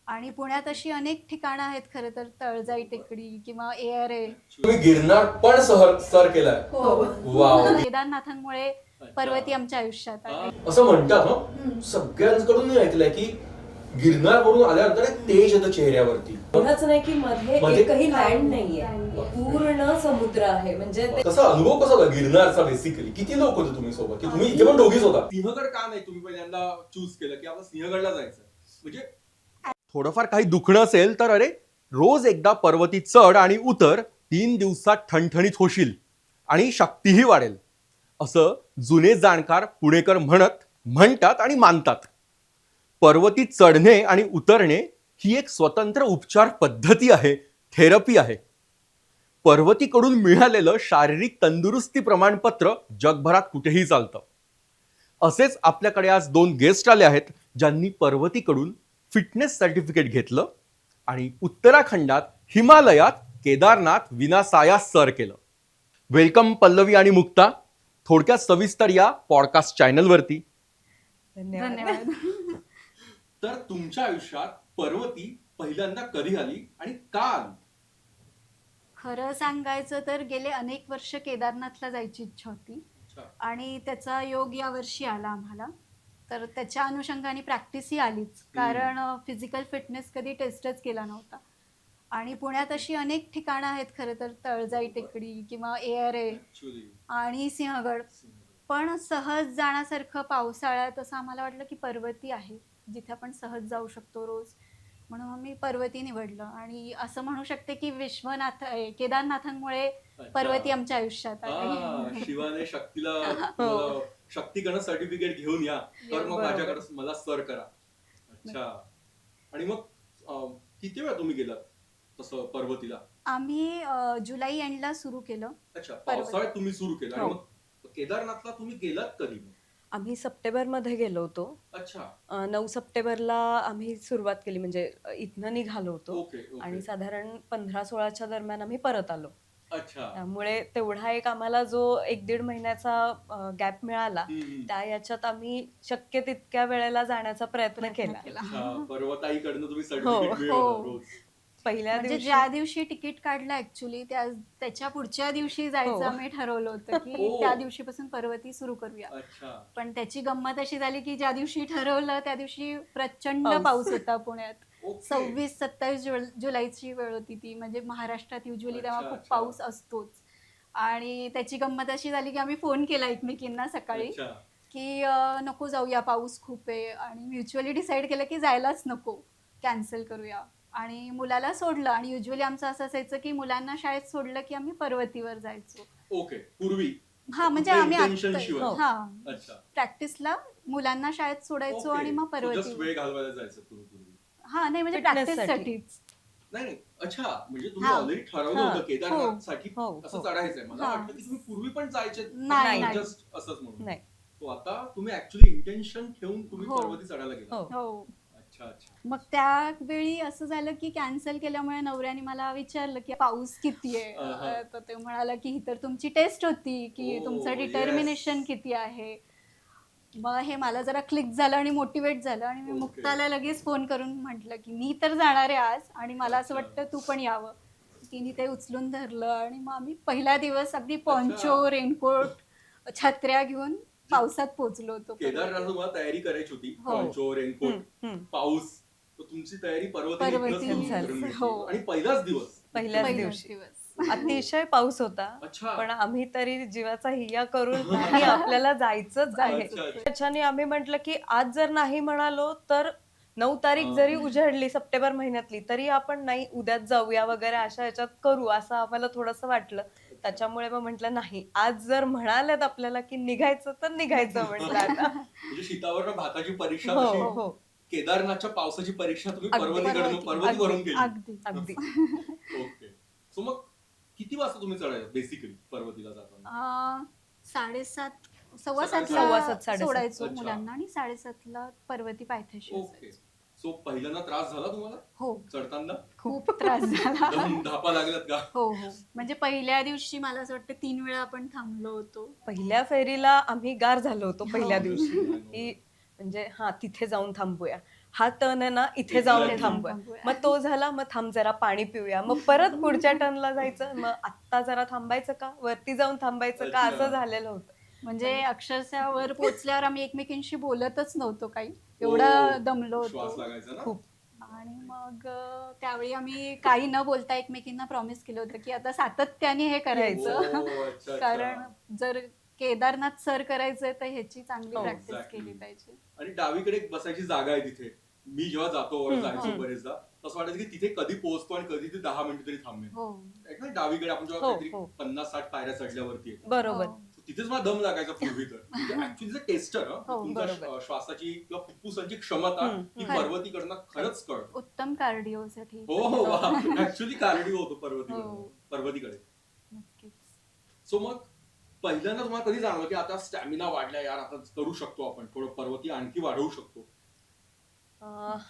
आणि पुण्यात अशी अनेक ठिकाणं आहेत खरं तर, तळजाई टेकडी किंवा ARA. तुम्ही गिरनार पण सर केलाय. वाव. केदारनाथांमुळे पर्वती आमच्या आयुष्यात आले. असं म्हणतात हं, सगळ्यांकडून मी ऐकलंय की गिरनार वरून आल्यानंतर एक तेज येतं चेहऱ्यावरती. एवढंच नाही की मध्ये मध्ये- एकही लँड नाहीये, पूर्ण समुद्र आहे. म्हणजे ते तसा अनुभव कसा होता गिरनारचा बेसिकली? किती लोक होते तुम्ही सोबत की तुम्ही इथे पण दोघीच होता? सिंहगड का नाही तुम्ही पहिल्यांदा चूज केलं की आपण सिंहगडला जायचं? म्हणजे थोडंफार काही दुखणं असेल तर अरे रोज एकदा पर्वती चढ आणि उतर, 3 दिवसात ठणठणीत होशील आणि शक्तीही वाढेल, असं जुने जाणकार पुणेकर म्हणतात आणि मानतात. पर्वती चढणे आणि उतरणे ही एक स्वतंत्र उपचार पद्धती आहे, थेरपी आहे. पर्वतीकडून मिळालेलं शारीरिक तंदुरुस्ती प्रमाणपत्र जगभरात कुठेही चालतं. असेच आपल्याकडे आज 2 गेस्ट आले आहेत ज्यांनी पर्वतीकडून फिटनेस सर्टिफिकेट घेतलं आणि उत्तराखंडात हिमालयात केदारनाथ विनासायास सर केलं. वेलकम पल्लवी आणि मुक्ता. थोडक्यात सविस्तर या पॉडकास्ट चॅनलवरती. धन्यवाद. तर तुमच्या आयुष्यात पर्वती पहिल्यांदा कधी आली आणि का आली? खरं सांगायचं तर गेले अनेक वर्ष केदारनाथला जायची इच्छा होती अच्छा. आणि त्याचा योग या वर्षी आला आम्हाला. तर त्याच्या अनुषंगाने प्रॅक्टिसही आलीच, कारण फिजिकल फिटनेस कधी टेस्टच केला नव्हता. आणि पुण्यात अशी अनेक ठिकाणं आहेत खरं तर, तळजाई टेकडी किंवा ARA Actually, आणि सिंहगड. पण सहज जाण्यासारखं पावसाळ्यात असं आम्हाला वाटलं की पर्वती आहे जिथे आपण सहज जाऊ शकतो रोज, म्हणून आम्ही पर्वती निवडलं. आणि असं म्हणू शकते की केदारनाथांमुळे पर्वती आमच्या आयुष्यात आले. शिवाने शक्तीला तुम्हाला शक्तीकडनं सर्टिफिकेट घेऊन या तर मग बरोबर. माझ्याकडे मला सर करा. अच्छा. आणि मग किती वेळा तुम्ही गेलात तसं पर्वतीला? आम्ही जुलै एंडला सुरू केलं. अच्छा, पर्वत. पावसाळ्यात तुम्ही सुरू केलं आणि हो. मग केदारनाथला तुम्ही गेलात कधी? आम्ही सप्टेंबरमध्ये गेलो होतो. अच्छा. 9 सप्टेंबरला आम्ही सुरुवात केली, म्हणजे इथनं निघालो होतो ओके आणि साधारण 15-16च्या दरम्यान आम्ही परत आलो. अच्छा. त्यामुळे तेवढा एक आम्हाला जो 1-1.5 महिन्याचा गॅप मिळाला, हम्म. त्या याच्यात आम्ही शक्य तितक्या वेळेला जाण्याचा प्रयत्न केला. अच्छा, पर्वताईकडनं तुम्ही हो. सर्टिफिकेट मिळवलं हो. रोज. पहिल्या म्हणजे दिवशी ज्या दिवशी तिकीट काढलं ऍक्च्युली त्याच्या पुढच्या दिवशी जायचं हो. आम्ही ठरवलं होतं की हो. त्या दिवशीपासून पर्वती सुरू करूया. अच्छा. पण त्याची गंमत अशी झाली की ज्या दिवशी ठरवलं त्या दिवशी प्रचंड पाऊस. पाऊस होता पुण्यात. ओके. 26-27 जुलैची वेळ होती ती. म्हणजे महाराष्ट्रात युजली तेव्हा अच्छा, खूप अच्छा. पाऊस असतोच. आणि त्याची गंमत अशी झाली की आम्ही फोन केला एकमेकींना सकाळी अच्छा. की नको जाऊया, पाऊस खूप आहे. आणि म्युच्युअली डिसाईड केलं की जायलाच नको, कॅन्सल करूया. आणि मुलाला सोडलं. आणि युजली आमचं असं असायचं की मुलांना शाळेत सोडलं की आम्ही पर्वतीवर जायचो. ओके. पूर्वी हा, म्हणजे कुठल्या आम्ही intention शिवाय? हो. हा अच्छा. प्रॅक्टिसला मुलांना शाळेत सोडायचो ओके. आणि मग So just पर्वती. वेळ घालवायला जायचं तुम्ही पूर्वी? हा, नाही म्हणजे Fitness प्रॅक्टिस साठी. साठीच. नाही. अच्छा, म्हणजे तुम्ही हा. ऑलरेडी ठरवलं हा. होतं केदारनाथसाठी हो, असं हो. चढायचंय. मला हा. वाटलं की तुम्ही पूर्वी पण जायचे नाही, नाही. जस्ट असंच म्हणून. नाही. तो आता तुम्ही ऍक्च्युली इंटेन्शन ठेवून तुम्ही हो. पर्वती चढायला गेला. हो. हो. अच्छा अच्छा. मग त्यावेळी असं झालं की कॅन्सल केल्यामुळे नवऱ्याने मला विचारलं की पाऊस किती आहे. अहं. तर ते म्हणाला की ही तर तुमची टेस्ट होती की Oh, तुमचं yes. डिटर्मिनेशन किती आहे. मग हे मला जरा क्लिक झालं आणि मोटिवेट झालं. आणि मी Okay. मुक्ताला लगेच फोन करून म्हटलं की मी तर जाणार आहे आज आणि मला असं अच्छा. वाटतं तू पण यावं. तिने ते उचलून धरलं आणि मग आम्ही पहिला दिवस अगदी पॉन्चो, रेनकोट, छत्र्या घेऊन पावसात पोहोचलो होतो. केदारनाथ तुम्हाला तयारी करायची होती. हो. पॉन्चो, रेनकोट, हम्म. पाऊस. तर तुमची तयारी पर्वतीने पर्वतीने इथनंच सुरू झाली. करून घेतली. हो. आणि पहिलाच दिवस. पहिल्याच पहिलाच दिवशी दिवस. अतिशय पाऊस होता. अच्छा. पण आम्ही तरी जीवाचा हिया करून नाही, आपल्याला जायचंच आहे. अच्छा, अच्छा. त्याच्याने आम्ही म्हटलं की आज जर नाही म्हणालो तर 9 तारीख जरी उजाडली सप्टेंबर महिन्यातली तरी आपण नाही, उद्याच जाऊया वगैरे अशा ह्याच्यात करू असं आम्हाला थोडंसं वाटलं. त्याच्यामुळे मग म्हटलं नाही, आज जर म्हणाल्यात आपल्याला की निघायचं तर निघायचं म्हटलं आता. म्हणजे शीतावरनं भाताची परीक्षा हो कशी हो केदारनाथच्या पावसाची परीक्षा तुम्ही अगदी. पर्वतीकडनं पर्वतीवरून केली. अगदी. अगदी. ओके. सो मग किती वाजता तुम्ही चढायचं बेसिकली पर्वतीला जाताना? 7:30 7:30, 7:15 सोडायचो अच्छा. मुलांना आणि 7:30ला पर्वती पायथ्याशी ओके. असायचो. सो पहिल्यांदा त्रास झाला तुम्हाला हो, चढताना? खूप त्रास झाला. धापा लागल्यात का? हो हो, म्हणजे पहिल्या दिवशी मला असं वाटतं 3 वेळा आपण थांबलो होतो. पहिल्या फेरीला आम्ही गार झालो होतो पहिल्या हो. दिवशी की म्हणजे हा तिथे जाऊन थांबूया. हा टर्न आहे ना इथे जाऊन इथे जाऊन थांबूया. थांबूया. मग तो झाला, मग थांब जरा पाणी पिऊया, मग परत पुढच्या टर्नला जायचं, मग आत्ता जरा थांबायचं का, वरती जाऊन थांबायचं का, असं अच्छा. झालेलं होतं. म्हणजे अक्षरशः वर पोचल्यावर आम्ही एकमेकींशी बोलतच नव्हतो काही, एवढं दमलो श्वास होतो. लागायचा ना. खूप. आणि मग त्यावेळी आम्ही काही न बोलता एकमेकींना प्रॉमिस केलं होतं की आता सातत्याने हे ओ, करायचं. अच्छा, अच्छा. कारण जर केदारनाथ सर करायचंय तर ह्याची चांगली हो, प्रॅक्टिस exactly. केली पाहिजे. आणि डावीकडे एक बसायची जागा आहे तिथे. मी जेव्हा जातो वर जायचो हम्म. बरेचदा, तसं वाटायचं की तिथे कधी पोहोचतो आणि कधी ते 10 मिनिटं तरी थांबेल. हो एक ना डावीकडे आपण जेव्हा हो, काहीतरी हो. 50-60 पायऱ्या चढल्यावरती येतो. बरोबर. हो. तिथेच मला दम लागायचा पूर्वी तर. म्हणजे ऍक्च्युली टेस्टर हो, तुमच्या बरोबर. श्वासाची किंवा फुफ्फुसांची क्षमता ही खरं. पर्वतीकडनं खरंच कळतं. उत्तम कार्डिओसाठी. हो हो ऍक्च्युली कार्डिओ होतो पर्वतीकडे. हो. पर्वतीकडे. नक्कीच. सो मग पहिल्यांदा तुम्हाला कधी जाणवलं की आता स्टॅमिना वाढलाय यार, आता करू शकतो आपण, थोडं पर्वती आणखी वाढवू शकतो?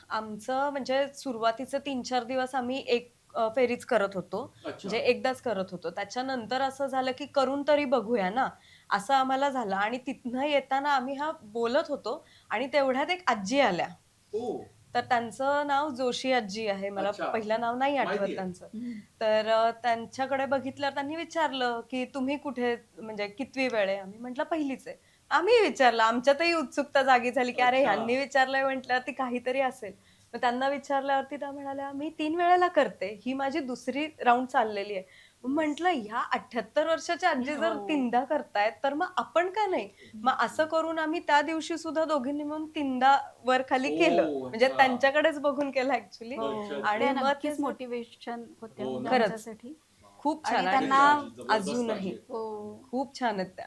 आमचं म्हणजे सुरुवातीचे 3-4 दिवस आम्ही एक फेरीच करत होतो, अच्छा. म्हणजे एकदाच करत होतो. त्याच्यानंतर असं झालं की करून तरी बघूया ना, असं आम्हाला झालं. आणि तिथनं येताना आम्ही हा बोलत होतो आणि तेवढ्यात एक आजी आल्या. ओ, तर त्यांचं नाव जोशी आजी आहे. मला अच्छा. पहिलं नाव नाही आठवत माहितीये. त्यांचं. हम्म. तर त्यांच्याकडे बघितल्यावर त्यांनी विचारलं की तुम्ही कुठे, म्हणजे कितवी वेळ आहे? आम्ही म्हटलं पहिलीच आहे. आम्ही विचारलं, आमच्यातही उत्सुकता जागी झाली की अरे अच्छा. ह्यांनी विचारलंय म्हटल्यावरती काहीतरी असेल. मग त्यांना विचारल्यावरती त्या म्हणाल्या मी 3 वेळेला करते, ही माझी दुसरी राऊंड चाललेली आहे. म्हटलं ह्या 78 वर्षाच्या आजी जर हो. 3दा करतायत तर मग आपण का नाही? मग असं करून आम्ही त्या दिवशी सुद्धा दोघींनी मिळून 3दा वर खाली ओ, केलं. म्हणजे अच्छा. त्यांच्याकडेच बघून केलं ऍक्च्युली. हो. अच्छा. आणि ते मग नक्कीच ते- मोटिवेशन होते हो ना. त्यांच्यासाठी. खूप आणि छान. आणि त्यांना जबरदस्त अजूनही आहे. हो. खूप छान आहेत त्या.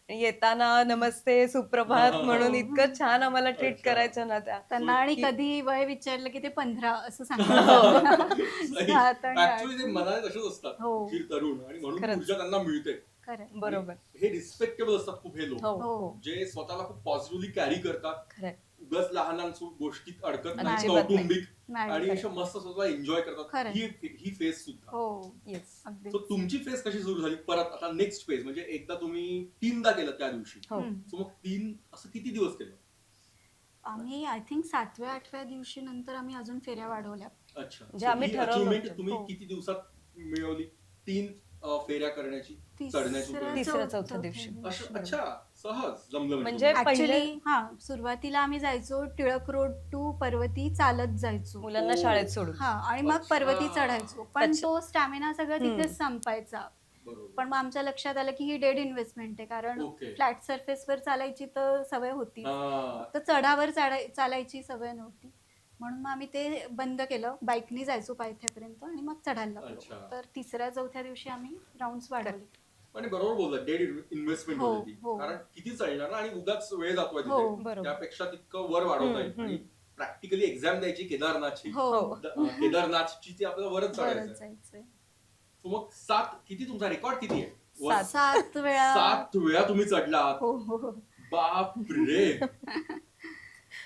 येताना नमस्ते सुप्रभात म्हणून इतकं छान आम्हाला ट्रीट अच्छा. करायचं ना त्या. त्यांना आणि की- कधी वय विचारलं की ते 15 असं सांगतात. 7 आणि 8. ऍक्च्युली ते मनाने तसेच असतात हो. स्थिर तरुण, आणि म्हणून खरंच. ऊर्जा त्यांना मिळते. खरंय. बरोबर. हे रिस्पेक्टेबल असतात खूप हे लोक, हो हो. हो जे स्वतःला खूप पॉझिटिव्हली कॅरी करतात, खरंय. उगाच लहान लहान गोष्टीत अडकत नाही, अजिबात नाही. कौटुंबिक, नाही, आणि खरंय. अशा मस्त स्वतः एन्जॉय करतात. खरंय. ही फेज सुद्धा. हो. येस. अगदी. सो तुमची फेज कशी सुरू झाली परत? आता नेक्स्ट फेज म्हणजे एकदा तुम्ही 3दा केलं त्या दिवशी, हो. सो मग 3 असं किती दिवस केलं? आम्ही आय थिंक 7व्या-8व्या दिवशी नंतर आम्ही अजून फेऱ्या वाढवल्या. अच्छा. म्हणजे So आम्ही ही ठरवलं achievement होतं. तुम्ही हो. किती दिवसात मिळवली? 3 फेऱ्या करण्याची, चढण्याची वगैरे? तिसऱ्या चौथ्या दिवशी. अच्छा, सहज जमलं म्हणजे ऍक्च्युली पहिले- हा सुरुवातीला आम्ही जायचो टिळक रोड टू पर्वती चालत जायचो. मुलांना हो. शाळेत सोडून. हा आणि मग अच्छा. पर्वती चढायचो, पण त्याच्या- तो स्टॅमिना सगळं हम्म. तिथेच संपायचा. बरोबर. पण मग आमच्या लक्षात आलं की ही डेड इन्व्हेस्टमेंट आहे, कारण Okay. फ्लॅट सरफेसवर चालायची तर सवय होती, हा. तर चढावर चालायची सवय नव्हती. म्हणून मग आम्ही ते बंद केलं, बाईकनी जायचो पायथ्यापर्यंत आणि मग चढायला अच्छा. लागलो. तर 3ऱ्या-4थ्या दिवशी आम्ही राऊंड वाढवले. आणि बरोबर बोलला, डेड इन्व्हेस्टमेंट हो, होती ती. हो. कारण किती चालणार ना, आणि उगाच वेळ जातोय हो, तिथे. बरोबर. त्यापेक्षा तितकं वर वाढवता येईल. हम्म, आणि प्रॅक्टिकली एक्झाम द्यायची केदारनाथची, हो. केदारनाथची ती आपल्याला वरच बरंच चढायचं. जायचंय. So मग 7 किती, तुमचा रेकॉर्ड किती आहे? 7 वेळा. 7 वेळा तुम्ही चढलात. हो हो हो. बाप रे.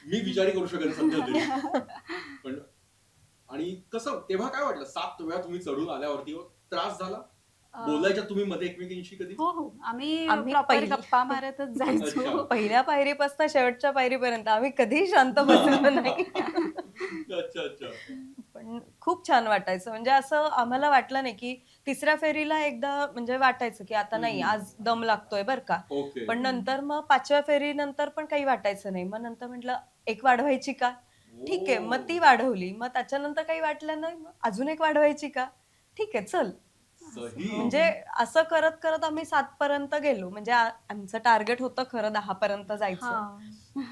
मी विचारही करू शकत नाही सध्या तरी. पण आणि कसं तेव्हा काय वाटलं 7 वेळा तुम्ही चढून आल्यावरती? त्रास झाला बोलायच्या तुम्ही मध्ये एकमेकींशी कधी? हो हो, आम्ही आम्ही प्रॉपर पहिली- गप्पा मारतच जायचो. अच्छा. पहिल्या पायरीपासून शेवटच्या पायरीपर्यंत आम्ही कधीही शांत बसलो नाही. अच्छा अच्छा. पण खूप छान वाटायचं. म्हणजे असं आम्हाला वाटलं नाही की 3ऱ्या फेरीला एकदा म्हणजे वाटायचं की आता नाही, आज दम लागतोय बरं का. ओके. पण नंतर मग 5व्या फेरीनंतर पण काही वाटायचं नाही. मग नंतर म्हटलं एक वाढवायची का? ठीक आहे, मग ती वाढवली. मग त्याच्यानंतर काही वाटलं नाही, मग अजून एक वाढवायची का? ठीक आहे चल. सही. म्हणजे असं करत करत आम्ही 7 पर्यंत गेलो. म्हणजे आमचं टार्गेट होतं खरं 10 पर्यंत जायचं, हा.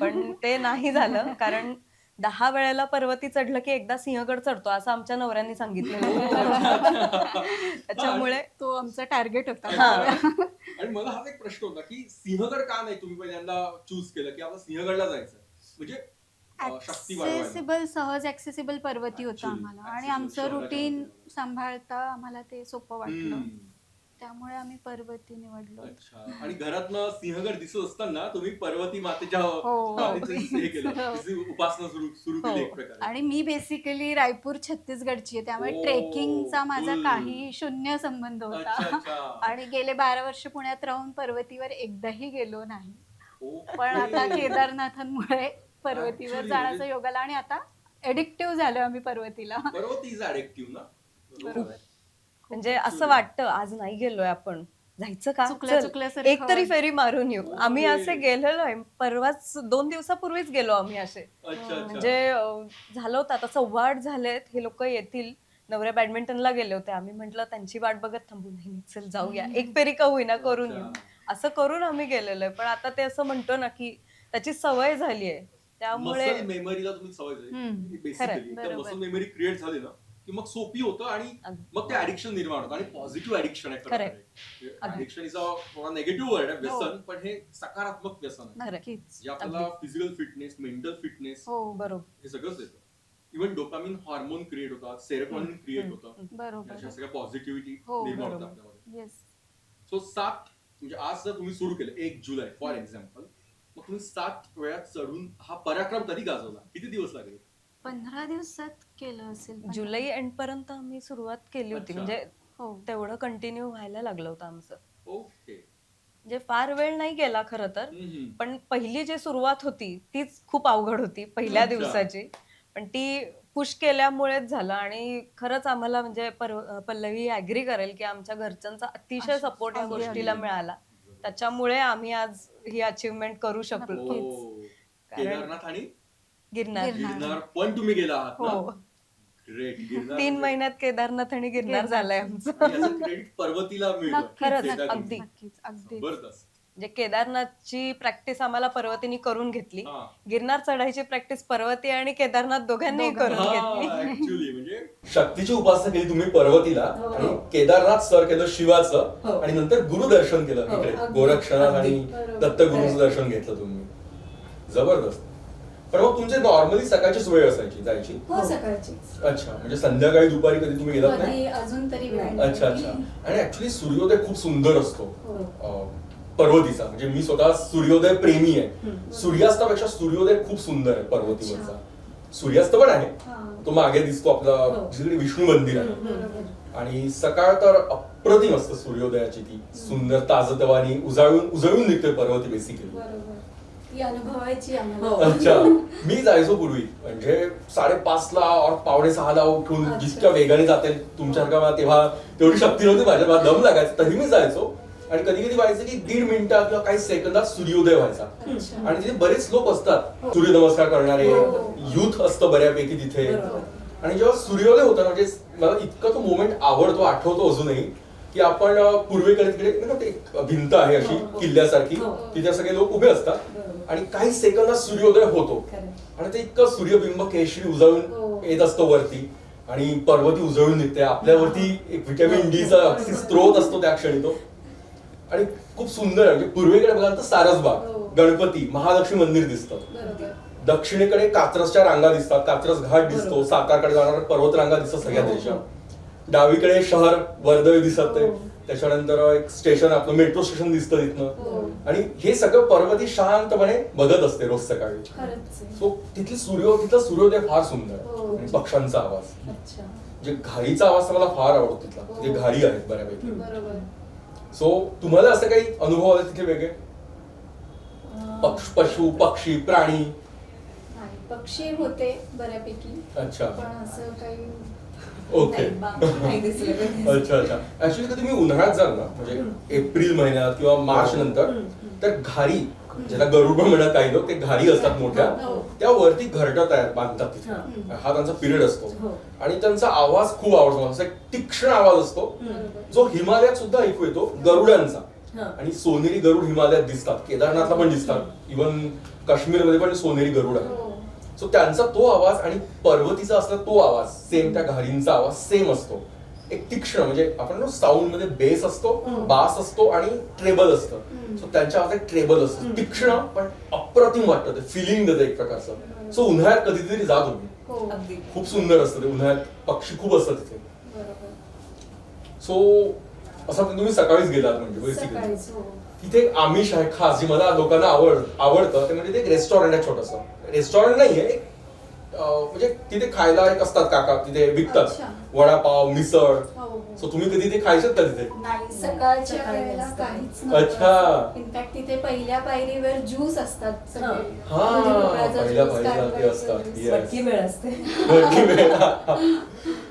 पण ते नाही झालं. कारण 10 वेळेला पर्वती चढलं की एकदा सिंहगड चढतो असं आमच्या नवऱ्यांनी सांगितलेलं होतं. त्याच्यामुळे तो आमचा टार्गेट होता. हा. आणि मला हा एक प्रश्न होता की सिंहगड का नाही तुम्ही पहिल्यांदा चूज केलं की आपलं सिंहगडला जायचं? म्हणजे शक्ती वाढवायला. ऍक्सेसिबल, सहज ऍक्सेसिबल पर्वती होतं Actually, आम्हाला, आणि accessible आमचं शहराच्या रुटीन बाजूला. सांभाळता आम्हाला ते सोपं वाटलं, हम्म. त्यामुळे आम्ही पर्वती निवडलो. अच्छा. आणि घरातनं सिंहगड दिसत असताना तुम्ही पर्वती मातेच्या हो. मातेचं हे केलं, हो. तिची उपासना सुरू केली एक प्रकारे. आणि मी बेसिकली रायपूर छत्तीसगडची आहे, त्यामुळे ओ, ट्रेकिंगचा माझा cool. काही शून्य संबंध अच्छा होता. अच्छा. आणि गेले 12 वर्ष पुण्यात राहून पर्वतीवर एकदाही गेलो नाही. ओके. पण आता केदारनाथांमुळे पर्वतीवर Actually, जाण्याचा म्हणजे- योग आला आणि आता एडिक्टिव्ह झालो आम्ही पर्वतीला. पर्वत इज ऍडिक्टिव्ह ना बरोबर आहे. म्हणजे असं वाटतं आज नाही गेलोय आपण, जायचं का, चुकल्या- चल, चुकल्यासारखं एक तरी फेरी मारून येऊ. आम्ही ओके. असे गेलेलो आहे, परवाच 2 दिवसापूर्वीच गेलो आम्ही असे. अच्छा अच्छा म्हणजे झालं होतं आता 8:15 झालेत, हे लोक येतील. नवऱ्या बॅडमिंटनला गेले होते, आम्ही म्हंटल त्यांची वाट बघत थांबू, नाही चल जाऊया, एक फेरी का होईना करून येऊ. असं करून आम्ही गेलेलो आहे. पण आता ते असं म्हणतो ना की त्याची सवय झाली आहे, त्यामुळे मसल मेमरीला तुम्ही सवय झाली हम्म. बेसिकली बरोबर. मसल मेमरी क्रिएट झाली ना की मग सोपी होतं आणि मग ते ऍडिक्शन निर्माण होतं आणि पॉझिटिव्ह ऍडिक्शन आहे Correct. ऍडिक्शन इज थोडा निगेटिव्ह वर्ड आहे व्यसन, पण हे सकारात्मक व्यसन आहे नक्कीच. जे आपल्याला फिजिकल फिटनेस मेंटल फिटनेस हो बरोबर. हे सगळंच देतं. इव्हन डोपामिन हार्मोन क्रिएट होतात, सेरोटोनिन क्रिएट होतं, बरोबर. अशा सगळ्या पॉझिटिव्हिटी हो, निर्माण होतं बरोबर. आपल्यामध्ये. येस. सो 7 म्हणजे आज जर तुम्ही सुरू केलं 1 जुलै फॉर एक्झाम्पल, मग तुम्ही 7 वेळा चढून हा पराक्रम कधी गाजवला, किती दिवस लागले? 15 दिवसात केलं असेल. जुलै एंड पर्यंत आम्ही सुरुवात केली होती. अच्छा. म्हणजे हो. तेवढं कंटिन्यू व्हायला लागलं होतं आमचं. ओके. म्हणजे फार वेळ नाही गेला खरं तर, पण पहिली जी सुरुवात होती तीच खूप अवघड होती पहिल्या अच्छा. दिवसाची. पण ती पुश केल्यामुळेच झालं आणि खरंच आम्हाला म्हणजे पल्लवी ऍग्री करेल की आमच्या घरच्यांचा अतिशय सपोर्ट या अगदी, गोष्टीला अगदी. मिळाला. त्याच्यामुळे आम्ही आज ही अचिव्हमेंट करू शकलो. ओ. केदारनाथ आणि गिरनार. गिरनार. गिरनार पण तुम्ही गेला आहात ना? हो. ग्रेट. गिरनार 3 महिन्यात केदारनाथ आणि गिरनार गिरनार. झालंय आमचं. याचं क्रेडिट पर्वतीला मिळतं. नक्कीच, खरंच, केदारनाथ. अगदी. नक्कीच अगदी. जबरदस्त. म्हणजे केदारनाथची प्रॅक्टिस आम्हाला पर्वतीने करून घेतली. हा. गिरनार चढायची प्रॅक्टिस पर्वती आणि केदारनाथ दोघांनी दोघांनी. करून हा, घेतली. actually म्हणजे शक्तीची उपासना केली तुम्ही पर्वतीला हो. आणि केदारनाथ सर केलं शिवाचं हो. आणि नंतर गुरुदर्शन केलं हो, इकडे अगदी, गोरक्षनाथ अगदी. आणि बरोबर. दत्तगुरूंचं दर्शन घेतलं तुम्ही. जबरदस्त. पण मग तुमचे नॉर्मली सकाळचीच वेळ असायची जायची? हो सकाळची अच्छा, म्हणजे संध्याकाळी दुपारी कधी तुम्ही गेलात नाही? कधी अजून तरी वेळ नाही. अच्छा अच्छा. आणि ऍक्च्युली सूर्योदय खूप सुंदर असतो हो. पर्वतीचा. म्हणजे मी स्वतः सूर्योदय प्रेमी आहे. हम्म. सूर्यास्तापेक्षा सूर्योदय खूप सुंदर आहे पर्वतीवरचा. सूर्यास्त पण आहे, हा. तो मागे दिसतो आपला हो. जिकडे विष्णू मंदिर आहे. बरोबर. आणि सकाळ तर अप्रतिम असतं सूर्योदयाची, ती सुंदर ताजतवानी उजळून निघते पर्वती बेसिकली. बरोबर. ती अनुभवायची हो. आम्हाला. अच्छा, मी जायचो पूर्वी म्हणजे 5:30ला और 5:45ला उठून अच्छा. जितक्या वेगाने जाते तुमच्यासारखा मला तेव्हा तेवढी शक्ती नव्हती माझ्या, मला दम लागायचा तरी मी जायचो. आणि कधी कधी व्हायचं की 1.5 मिनिटात किंवा काही सेकंदात सूर्योदय व्हायचा. अच्छा. आणि तिथे बरेच लोक असतात सूर्यनमस्कार करणारे, हो. युथ असतं बऱ्यापैकी तिथे. बरोबर. आणि जेव्हा सूर्योदय होता ना, म्हणजे मला इतका तो मोमेंट आवडतो, आठवतो अजूनही, की आपण पूर्वेकडे तिकडे नाही का, ते एक भिंत आहे अशी हो, हो. किल्ल्यासारखी, हो. तिथे सगळे लोक उभे असतात बरोबर. आणि काही सेकंदात सूर्योदय होतो. खरं. आणि ते इतकं सूर्यबिंब केशरी उजळून हो. येत असतं वरती आणि पर्वती उजळून निघते आपल्यावरती. एक व्हिटॅमिन डीचा अगदी स्त्रोत असतो त्या क्षणी तो. आणि खूप सुंदर आहे. म्हणजे पूर्वेकडे बघाल तर सारसबाग, हो. गणपती, महालक्ष्मी मंदिर दिसतं. बरोबर. दक्षिणेकडे कात्रसच्या रांगा दिसतात, कात्रस घाट दिसतो, बरोबर. सातारकडे जाणाऱ्या पर्वत रांगा दिसतात सगळ्या हो, देशात. हो. डावीकडे शहर वर्दळ दिसत आहे. हो. त्याच्यानंतर एक स्टेशन, आपलं मेट्रो स्टेशन दिसतं हो. तिथनं. आणि हे सगळं पर्वती शांतपणे बघत असते रोज सकाळी. खरंच आहे. सो तिथला सूर्योदय फार सुंदर आहे. हो. आणि पक्ष्यांचा आवाज, अच्छा. म्हणजे घारीचा आवाज तर मला फार आवडतो तिथला. हो. म्हणजे घारी आहेत बऱ्यापैकी. बरोबर. सो तुम्हाला असं काही अनुभव आले तिथे वेगळे? अं, पशु पक्षी प्राणी? नाही, पक्षी होते बऱ्यापैकी. अच्छा. पण असं काही ओके. नाही, बाकी नाही दिसलं कधी. अच्छा अच्छा. ऍक्च्युली कधी मी उन्हाळ्यात जाल ना, म्हणजे एप्रिल महिन्यात किंवा मार्च नंतर, तर घारी, ज्याला गरुड पण म्हणतात काही लोक, ते घारी असतात मोठ्या, हो. त्या वरती घरटं तयार बांधतात तिथे. हं. हा त्यांचा पिरियड असतो. हो. आणि त्यांचा आवाज खूप आवडतो मला. असा एक तीक्ष्ण आवाज असतो बरोबर. जो हिमालयात सुद्धा ऐकू येतो, गरुडांचा. हं. आणि सोनेरी गरुड हिमालयात दिसतात, केदारनाथला पण दिसतात, इव्हन काश्मीरमध्ये पण सोनेरी गरुड आहे. हो. सो त्यांचा तो आवाज आणि पर्वतीचा असला तो आवाज सेम, त्या घारींचा आवाज सेम असतो. एक तीक्ष्ण, म्हणजे आपण साऊंड मध्ये बेस असतो, बास असतो आणि ट्रेबल असतं. सो त्यांच्या आवाजात ट्रेबल असतं, तीक्ष्ण पण अप्रतिम वाटतं. ते फिलिंग देतं एक प्रकारचं. सो उन्हाळ्यात कधीतरी जा तुम्ही, हो. अगदी. खूप सुंदर असतं ते. उन्हाळ्यात पक्षी खूप असतात तिथे. बरोबर. सो असं तुम्ही सकाळीच गेलात म्हणजे बेसिकली. सकाळीच. हो. तिथे एक आमिष आहे खास, जी मला लोकांना आवडतं. ते म्हणजे ते एक रेस्टॉरंट आहे, छोटंसं रेस्टॉरंट नाहीये, एक म्हणजे तिथे खायला एक असतात काका तिथे विकतात अच्छा. वडापाव मिसळ. हो. सो तुम्ही कधी ते खायचं का तिथे? नाही, सकाळच्या सकाळी वेळेला असतं. काहीच अच्छा. इनफॅक्ट तिथे पहिल्या पायरीवर ज्यूस असतात सगळे. हा, दुधी भोपळ्याचा पहिल्या ज्यूस, पायरीला ते कारवडीचा असतात. ज्यूस. Yes. पटकी वेळ असते. भरती वेळ. अच्छा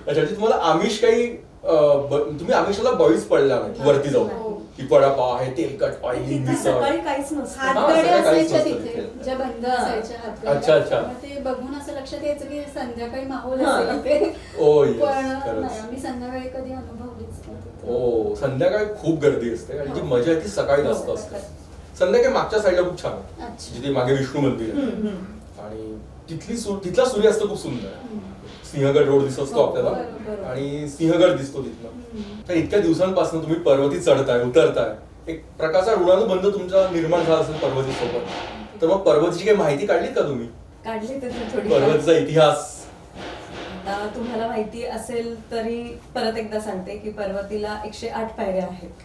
म्हणजे तुम्हाला आमिष काही तुम्ही आमिषाला बळीच पडला नाही वरती जाऊन हो. की वडापाव आहे तेलकट ऑइली तिथे मिसळ. सकाळी काहीच नसतं. हा, हातगडे सगळं काहीच असायच्या नसतं तिथे तिथे. ज्या बंद हा. असायच्या हातगड्या. अच्छा, अच्छा. मग ते बघून असं लक्षात यायचं की संध्याकाळी माहोल हा. असेल इथे. ओ येस पण खरंच. नाही, आम्ही संध्याकाळी कधी अनुभवलीच नाही तिथे. हो संध्याकाळी खूप गर्दी असते आणि जी हो. मजा आहे ती सकाळी हो, जास्त असते. सकाळी. संध्याकाळी मागच्या साईडला खूप छान आहे अच्छा. जिथे मागे विष्णू मंदिर आहे हम्म, हम्म. आणि तिथला सूर्यास्त खूप सुंदर आहे. हम्म. सिंहगड रोड दिसतो हो, आपल्याला बरोबर. आणि सिंहगड दिसतो तिथनं. हम्म. तर इतक्या दिवसांपासून तुम्ही पर्वती चढताय उतरताय एक प्रकारचा ऋणानुबंध तुमचा निर्माण झाला असेल पर्वतीसोबत. तर मग पर्वतीची काही माहिती काढलीत का तुम्ही? काढली त्याची थोडी. पर्वतीचा इतिहास. आता तुम्हाला माहिती असेल तरी परत एकदा सांगते की पर्वतीला 108 पायऱ्या आहेत.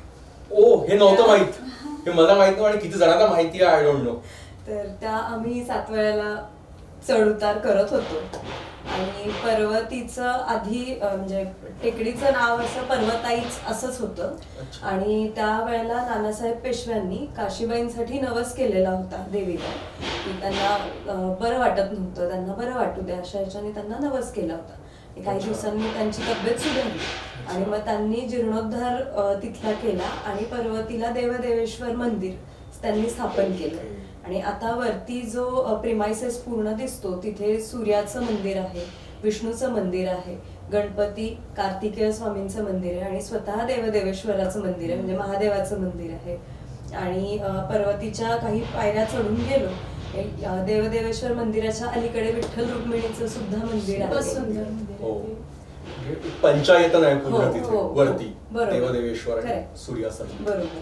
ओ हे नव्हतं माहित. हे मला माहित नव्हतं आणि किती जणांना माहिती आहे आय डोंट नो. तर त्या आम्ही 7 वेळेला चढ उतार करत होतो. आणि पर्वतीचं आधी म्हणजे टेकडीचं नाव असं पर्वताईच असंच होतं. अच्छा. आणि त्यावेळेला नानासाहेब पेशव्यांनी काशीबाईंसाठी नवस केलेला होता देवीला की त्यांना बरं वाटत नव्हतं, त्यांना बरं वाटू द्या अशा ह्याच्याने त्यांना नवस केला होता. आणि काही अच्छा. दिवसांनी त्यांची तब्येत सुधारली आणि मग त्यांनी जीर्णोद्धार तिथला केला आणि पर्वतीला देवदेवेश्वर मंदिर त्यांनी स्थापन केलं. आणि आता वरती जो प्रिमायसेस पूर्ण दिसतो तिथे सूर्याचं मंदिर आहे, विष्णूचं मंदिर आहे, गणपती कार्तिकेय स्वामींचं मंदिर आहे आणि स्वतः देवदेवेश्वराचं मंदिर आहे म्हणजे महादेवाचं मंदिर आहे. आणि पर्वतीच्या काही पायऱ्या चढून गेलो देवदेवेश्वर मंदिराच्या अलीकडे विठ्ठल रुक्मिणीचं सुद्धा मंदिर खूपच आहे. सुंदर मंदिर हो. आहे ते. म्हणजे एक पंचायतन आहे पूर्ण हो, तिथे हो, हो. वरती बरोबर. देवदेवेश्वर आणि Correct. सूर्यासन. बरोबर.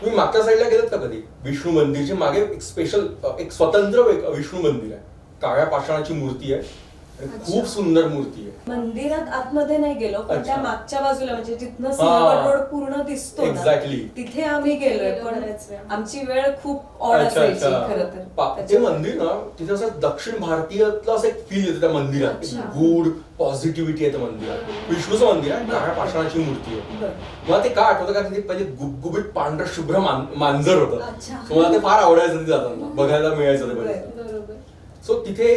तुम्ही मागच्या साईडला गेलात का कधी? विष्णू मंदिरचे मागे एक स्पेशल एक स्वतंत्र विष्णू मंदिर आहे. काळ्या पाषाणाची मूर्ती आहे आणि अच्छा. खूप सुंदर मूर्ती आहे. मंदिरात आतमध्ये नाही गेलो पण त्या अच्छा. मागच्या बाजूला म्हणजे जिथनं हा. सिंहगड रोड पूर्ण दिसतो ना Exactly. तिथे आम्ही गेलोय गेलो पण बऱ्याच वेळा. आमची वेळ खूप ऑड अच्छा, असायची अच्छा. खरं तर ते त्याच्यामुळे- मंदिर ना तिथे असं दक्षिण भारतीयातलं असं एक फील येतं त्या मंदिरात. एक अच्छा. गूढ पॉझिटिव्हिटी आहे त्या मंदिरात. विष्णूचं मंदिर आहे आणि काळ्या पाषाणाची मूर्ती आहे. बरं. मला ते का आठवतं कारण ते पहिले गुबगुबीत पांढरं शुभ्र मांजर होतं. अच्छा. So मला ते फार आवडायचं ते जाताना बघायला मिळायचं ते बरेच. बरोबर. सो तिथे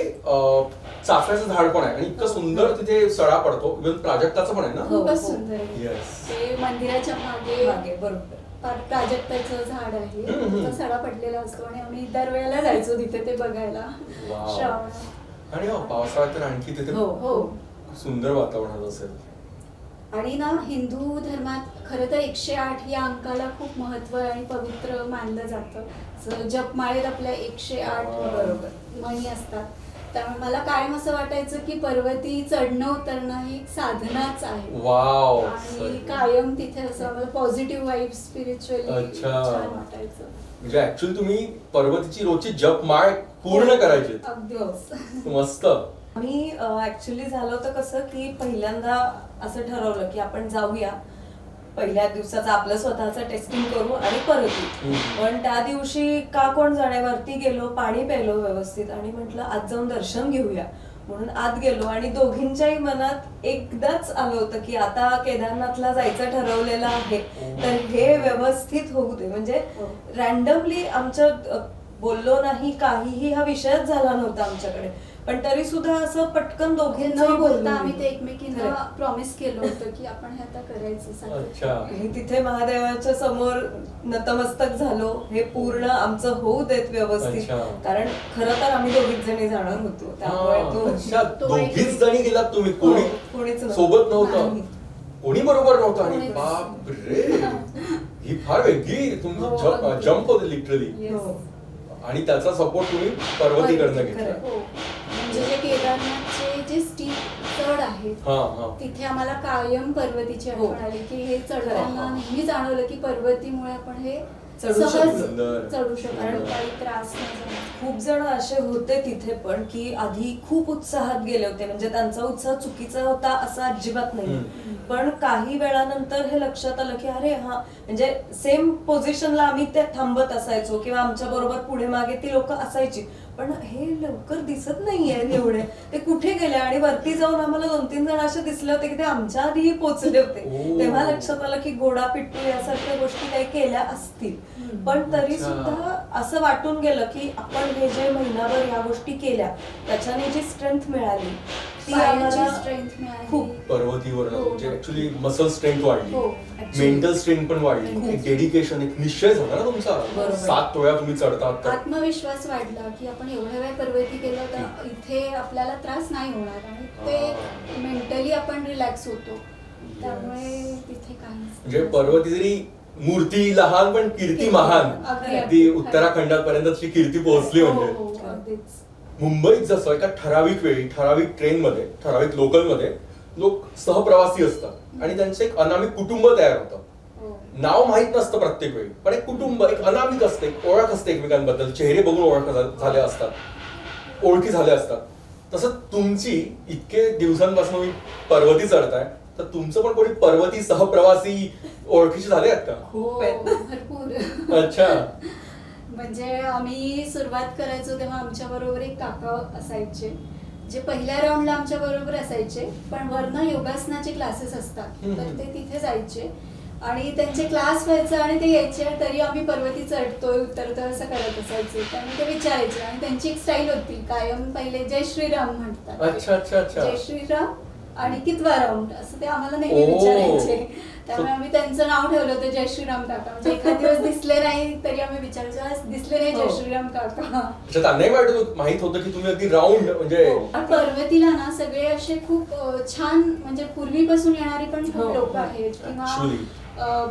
चाफ्याचं झाड पण आहे आणि इतकं सुंदर तिथे सडा पडतो. इव्हन प्राजक्ताचं पण आहे ना. हो, खूपच हो. सुंदर आहे. Yes. ते मंदिराच्या मागे मागे बरोबर प्राजक्ताचं झाड आहे. हम्म. तो सडा पडलेला असतो आणि आम्ही दरवेळेला जायचो तिथे ते बघायला. Wow. श्रावणात. आणि पावसाळ्यात तर आणखी तिथे हो हो. सुंदर वातावरण असेल. आणि ना हिंदू धर्मात खरं तर 108 या अंकाला खूप महत्व आणि पवित्र मानलं जातं. जपमाळेत आपल्या 108 बरोबर मणी असतात. त्यामुळे मला कायम असं वाटायचं की पर्वती चढणं उतरणं ही एक साधनाच आहे. वाव. आणि कायम तिथे असं मला पॉझिटिव्ह वाईब स्पिरिच्युअली अच्छा. छान वाटायचं. म्हणजे ऍक्च्युअली तुम्ही पर्वतीची रोजची जपमाळ पूर्ण करायची. अगदीच. मस्त. आम्ही ऍक्च्युली झालं होतं कसं की पहिल्यांदा असं ठरवलं की आपण जाऊया पहिल्या दिवसाचं आपलं स्वतःचं टेस्टिंग करू आणि परत येऊ. हम्म. पण त्या दिवशी का कोण जाण्यावरती गेलो पाणी प्यायलो व्यवस्थित आणि म्हटलं आज जाऊन दर्शन घेऊया म्हणून आत गेलो आणि दोघींच्याही मनात एकदाच आलं होतं की आता केदारनाथला जायचं ठरवलेलं आहे तर हे व्यवस्थित होऊ दे म्हणजे रॅन्डमली आमच्या बोललो नाही काहीही हा विषयच झाला नव्हता आमच्याकडे पण तरी सुद्धा असं पटकन दोघींना न बोलता आम्ही ते एकमेकींना प्रॉमिस केलं होतं की आपण हे आता करायचं सगळं. अच्छा. आणि तिथे महादेवाच्या समोर नतमस्तक झालो हे पूर्ण आमचं होऊ देत व्यवस्थित अच्छा. कारण खरं तर आम्ही दोघीच जणी जाणार होतो त्यामुळे तो अच्छा, तो एक- दोघीच जणी गेलात तुम्ही कोणी हो, कोणीच नव्हतं. सोबत नव्हतं नाही. कोणी बरोबर नव्हतं आणि कोणीच. बाप रे ही फार वेगळी हो, तुमची अगदी. जम्प होते लिटरली. Yes. हो. आणि त्याचा सपोर्ट तुम्ही पर्वतीकडनं घेतला. खरं. हो. म्हणजे जे केदारनाथचे जे स्टीप चढ आहेत हा हा. तिथे आम्हाला कायम पर्वतीची हो. आठवण आली की हे चढताना नेहमी जाणवलं की पर्वतीमुळे आपण हे चढू सहज शकतो. सुंदर. चढू शकतो सुंदर. काही त्रास नाही झाला. खूप जण असे होते तिथे पण की आधी खूप उत्साहात गेले होते म्हणजे त्यांचा उत्साह चुकीचा होता असं अजिबात नाही पण काही वेळानंतर हे लक्षात आलं की अरे हा म्हणजे सेम पोझिशनला आम्ही ते थांबत असायचो किंवा आमच्या बरोबर पुढे मागे ती लोक असायची पण हे लवकर दिसत नाहीये एवढे, ते कुठे गेले? आणि वरती जाऊन आम्हाला 2-3 जण असे दिसले होते की ते आमच्या आधीही पोचले होते. ओ. तेव्हा लक्षात आलं की घोडा पिट्टू यासारख्या गोष्टी काही केल्या असतील, पण तरी अच्छा. सुद्धा असं वाटून गेलं की आपण हे जे महिनाभर ह्या गोष्टी केल्या त्याच्याने जी स्ट्रेंथ मिळाली ती पायाची आम्हाला strength मिळाली. खूप पर्वतीवरनं हो. म्हणजे ऍक्च्युली मसल स्ट्रेंथ वाढली, हो, actually. मेंटल स्ट्रेंथ पण वाढली, खूप. एक डेडिकेशन, एक निश्चय झाला ना तुमचा. बरोबर. 7 तोळ्या तुम्ही चढतात तर आत्मविश्वास वाढला की आपण एवढ्या वेळ पर्वती केलं तर इथे आपल्याला त्रास नाही होणार आणि ते मेंटली आपण रिलॅक्स होतो, त्यामुळे तिथे म्हणजे काही पर्वती जरी मूर्ती लहान पण कीर्ती महान. अगदी, अगदी अगदी. उत्तराखंडापर्यंत कीर्ती पोहोचली म्हणजे. हो, अगदीच. मुंबईत जसं एका ठराविक वेळी, ठराविक ट्रेनमध्ये, ठराविक लोकलमध्ये लोक सहप्रवासी असतात आणि त्यांचं एक अनामिक कुटुंब तयार होतं. हो. नाव माहित नसतं प्रत्येक वेळी, पण एक कुटुंब, एक अनामिक असते, एक ओळख असते एकमेकांबद्दल, चेहरे बघून ओळख झाले असतात, ओळखी झाल्या असतात. तसं तुमची इतके दिवसांपासून तुम्ही पर्वती चढताय, तर तुमचं पण कोणी पर्वती सहप्रवासी ओळखीचे झाले आहेत का? हो, खूप आहेत. भरपूर. अच्छा. म्हणजे आम्ही सुरुवात करायचो तेव्हा आमच्या बरोबर एक काका असायचे जे पहिल्या राऊंडला आमच्या बरोबर असायचे, पण वरनं योगासनाचे क्लासेस असतात तर ते तिथे जायचे आणि त्यांचे क्लास व्हायचे आणि ते यायचे तरी आम्ही पर्वती चढतोय उतरतोय असं करत असायचे. त्यामुळे ते विचारायचे आणि त्यांची एक स्टाईल होती, कायम पहिले जय श्रीराम म्हणतात. अच्छा अच्छा अच्छा. जय श्रीराम आणि कितवा राऊंड असं ते आम्हाला नेहमी ओ. विचारायचे. त्यामुळे आम्ही त्यांचं नाव ठेवलं होतं जय श्रीराम काका. म्हणजे एखाद दिवस दिसले नाही तरी आम्ही विचारायचो, आज दिसले नाही जय हो. श्रीराम काका. अच्छा, त्यांनाही माहित होतं की तुम्ही अगदी राऊंड म्हणजे हो. आणि पर्वतीला ना सगळे असे खूप छान म्हणजे पूर्वीपासून येणारी पण खूप हो. लोक आहेत किंवा Actually.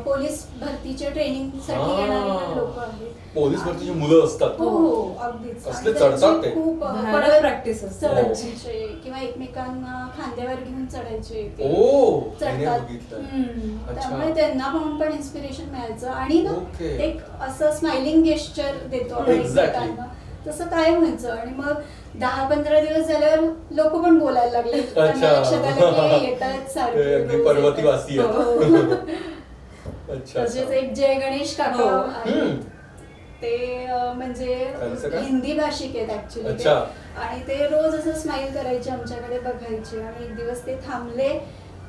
पोलीस भरतीच्या ट्रेनिंग साठी हा. येणारी पण लोक आहेत. पोलीस भरतीची मुलं असतात. हो हो अगदीच. कसले आणि त्यांची चढतात ते? खूप भयानक पडत practice असते चढायचे किंवा एकमेकांना खांद्यावर घेऊन चढायचे ते. ओ, चढतात. मी नाही बघितलंय. हम्म. अच्छा. त्यामुळे त्यांना पाहून पण इन्स्पिरेशन मिळायचं आणि ना Okay. एक असं स्माइलिंग गेस्चर देतो आपण Exactly. एकमेकांना, तसं काय व्हायचं. आणि मग 10-15 दिवस झाल्यावर लोक पण बोलायला लागले. त्यांना अच्छा. लक्षात आलं की हे येतात सारखे, हे अगदी रोज पर्वतीवासी येतात. आहेत. हो. अच्छा तसेच अच्छा. एक जय गणेश काका हो. आहेत. हम्म. ते म्हणजे त्यांचं काय? हिंदी भाषिक आहेत ऍक्च्युली अच्छा. आणि ते रोज असं स्माइल करायचे आमच्याकडे बघायचे आणि एक दिवस ते थांबले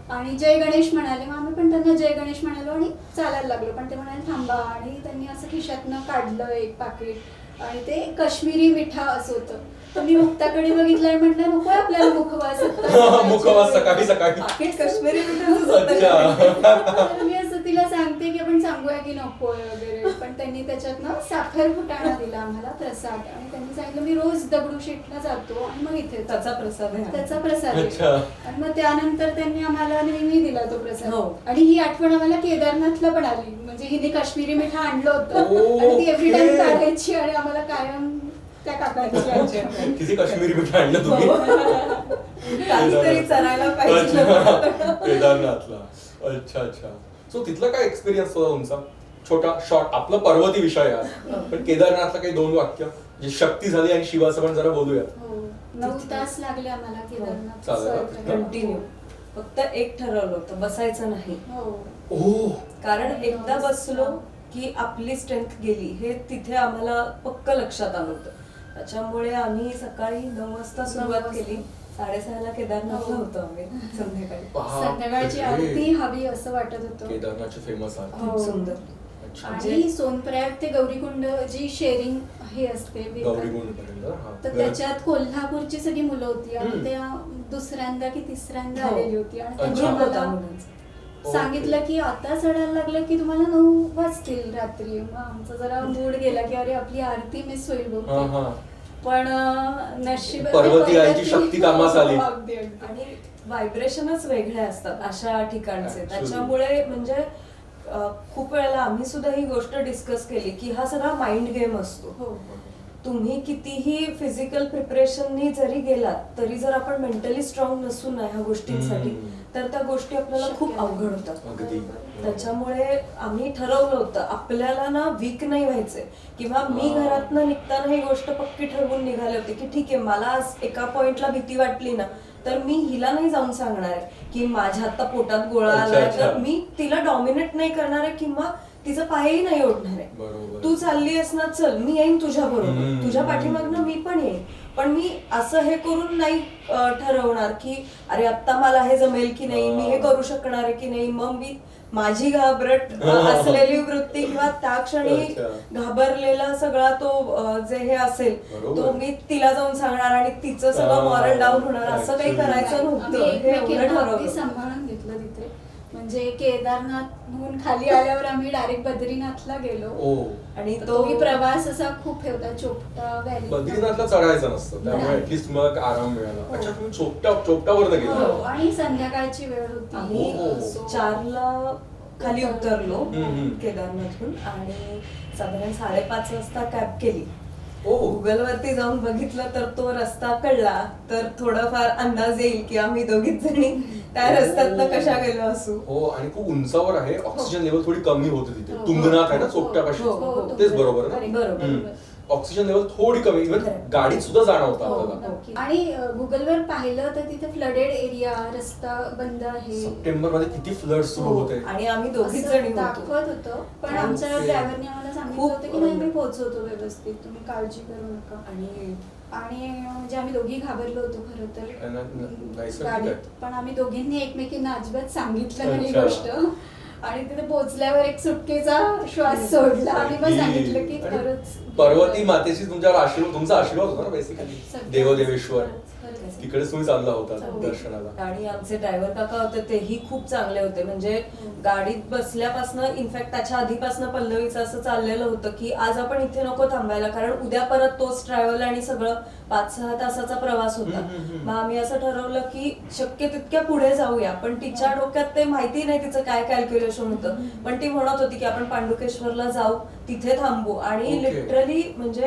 आणि जय गणेश म्हणाले. मग आम्ही पण त्यांना जय गणेश म्हणालो आणि चालायला लागलो, पण ते म्हणाले थांबा. आणि त्यांनी असं खिशातनं काढलं एक पाकिट आणि ते काश्मीरी मिठा असं होतं. तर मी मुक्ताकडे बघितलं आणि म्हटलं नको आपल्याला मुखवास आता. मुखवास सकाळी सकाळी. पाकिट काश्मीरी मिठाचंच होतं. अच्छा. तर मी असं तिला सांगते की आपण सांगूया की नकोय वगैरे, पण त्यांनी त्याच्यातनं साखर फुटाणा दिला आम्हाला प्रसाद आणि त्यांनी सांगितलं मी रोज दगडूशेठला जातो आणि मग इथे त्याचा प्रसाद आहे. त्याचा प्रसाद आहे. अच्छा. आणि मग त्यानंतर त्यांनी आम्हाला नेहमी दिला तो प्रसाद. हो. आणि ही आठवण आम्हाला केदारनाथला पण आली. म्हणजे हिने काश्मीरी मिठा आणलं होतं ओके. आणि ती एव्हरी टाइम काढायची आणि आम्हाला कायम त्या काकांची आठवण. किती काश्मीरी मिठा आणलं तुम्ही? काहीतरी चरायला पाहिजे. अच्छा. केदारनाथला. अच्छा अच्छा. सो तिथला काय एक्सपिरियन्स होता तुमचा? छोटा शॉर्ट, आपलं पर्वती विषय आहे आज. पण केदारनाथला काही 2 वाक्य जे शक्ती झाली आणि शिवाचं पण जरा बोलूया. हो 9 तास लागले आम्हाला केदारनाथ चालेल. सर करायला. कंटिन्यू. फक्त एक ठरवलं होतं, बसायचं नाही. हो ओ. कारण एकदा बसलो की आपली स्ट्रेंथ गेली हे तिथे आम्हाला पक्क लक्षात आलं होतं. त्याच्यामुळे आम्ही सकाळी 9 वाजता सुरुवात केली. 6:30ला केदारनाथला होतो आम्ही संध्याकाळी. संध्याकाळची आरती हवी असं वाटत होतं. केदारनाथची फेमस आहे. खूप सुंदर. अच्छा. आणि सोनप्रयाग ते गौरीकुंड जी शेअरिंग हे असते vehicle, गौरीकुंड पर्यंत. हा. तर त्याच्यात कोल्हापूरची सगळी मुलं होती आणि हम्म. त्या दुसऱ्यांदा की तिसऱ्यांदा हो. आलेली होती आणि अच्छा. त्यांनी ग्रुप होता आम्हाला मुलांचा. सांगितलं की आता चढायला लागलं की तुम्हाला 9 वाजतील रात्री. मग आमचा जरा मूड गेला की अरे आपली आरती मिस होईल हा बहुतेक. हा. पण नशीब पर्वती आईची शक्ती कामास आली. अगदी अगदी. आणि व्हायब्रेशनच वेगळे असतात अशा ठिकाणचे. Absolutely. त्याच्यामुळे म्हणजे खूप वेळेला आम्ही सुद्धा ही गोष्ट डिस्कस केली की हा सगळा माइंड गेम असतो. हो तुम्ही कितीही फिजिकल प्रिपरेशननी जरी गेलात तरी जर आपण मेंटली स्ट्रॉंग नसू ना ह्या गोष्टींसाठी तर त्या गोष्टी आपल्याला खूप शक्य नाही. अवघड होतात. अगदी. त्याच्यामुळे आम्ही ठरवलं होतं आपल्याला ना वीक नाही व्हायचंय. किंवा मी घरातनं निघताना ही गोष्ट पक्की ठरवून निघाले होते की ठीक आहे मला आज एका पॉइंटला भीती वाटली ना तर मी हिला नाही जाऊन सांगणार आहे की माझ्या आता पोटात गोळा अच्छा, आलाय अच्छा. तर मी तिला डॉमिनेट नाही करणार आहे किंवा तिचं पायही नाही ओढणार आहे. बरोबर. तू चालली आहेस ना, चल मी येईन तुझ्या बरोबर, तुझ्या पाठीमागनं मी पण येईन. पण मी असं हे करून नाही ठरवणार की अरे आता मला हे जमेल की नाही, मी हे करू शकणार आहे की नाही. मग मी माझी घाबरट असलेली वृत्ती किंवा त्या क्षणी अच्छा. घाबरलेला सगळा तो जे हे असेल बरोबर. तो मी तिला जाऊन सांगणार आणि तिचं सगळं मॉरल डाऊन होणार, असं काही Actually. करायचं आम्ही नव्हतं. हे एवढं एकमेकींना अगदी ठरवलं. सांभाळून घेतलं तिथे. म्हणजे केदारनाथहून खाली आल्यावर आम्ही डायरेक्ट बद्रीनाथला गेलो. ओ आणि तोही प्रवास असा खूप हे होता, चोपटा व्हॅली. बद्रीनाथला चढायचं नसतं त्यामुळे नाही. ऍटलीस्ट तुम्हाला आराम मिळाला. हो. अच्छा तुम्ही चोपटावरनं हो, गेला. आणि संध्याकाळची वेळ होती. आम्ही हो. 4ला खाली उतरलो हम्म. केदारनाथहून आणि साधारण 5:30 वाजता कॅब केली. ओ गुगल वरती जाऊन बघितलं तर तो रस्ता कळला, तर थोडाफार अंदाज येईल की आम्ही दोघीच जणी त्या रस्त्यातनं कशा गेलो असू. हो आणि खूप उंचावर आहे. ऑक्सिजन लेवल थोडी कमी होते तिथे. हो. तुंगनाथ आहे ना हो. चोपट्यापाशी. हो, हो. तेच बरोबर ना? बरोबर. हम्म. ऑक्सिजन लेवल थोडी कमी, इव्हन खरं. गाडीत सुद्धा जाणवतं हो. आपल्याला. नक्की. आणि गुगलवर पाहिलं तर तिथे फ्लडेड एरिया, रस्ता बंद आहे. सप्टेंबर मध्ये किती फ्लड सुरू हो. होते. आणि आम्ही दोघीच असं जणी होतो. दाखवत होतं, पण आणि आमच्या ते- ड्रायव्हरने आम्हाला सांगितलं खूप होतं की नाही मी पोहोचवतो व्यवस्थित, तुम्ही काळजी करू नका. आणि आणि म्हणजे आम्ही दोघी घाबरलो होतो खरं तर नैसर्गिक गाडीत. आहे. पण आम्ही दोघींनी एकमेकींना अजिबात सांगितलं नाही अच्छा. गोष्ट. आणि तिथे पोहोचल्यावर एक सुटकेचा श्वास सोडला आणि मग सांगितलं की आणि खरंच पार्वती मातेची तुमच्यावर आशीर्वाद, तुमचा आशीर्वाद होता ना बेसिकली. सगळं- देवदेवेश्वर खरंच, खरंच. तिकडेच तुम्ही चालला होता हो. दर्शनाला. आणि आमचे ड्रायव्हर काका होते तेही खूप चांगले होते. म्हणजे गाडीत बसल्यापासनं इनफॅक्ट त्याच्या आधीपासनं पल्लवीचं असं चाललेलं होतं की आज आपण इथे नको थांबायला, कारण उद्या परत तोच ट्रॅव्हल आणि सगळं 5-6 तासाचा प्रवास होता. मग आम्ही असं ठरवलं की शक्य तितक्या पुढे जाऊया. पण तिच्या डोक्यात ते माहिती नाही तिचं काय कॅल्क्युलेशन होतं, पण ती म्हणत होती की आपण पांडुकेश्वरला जाऊ, तिथे थांबू. आणि Okay. लिटरली म्हणजे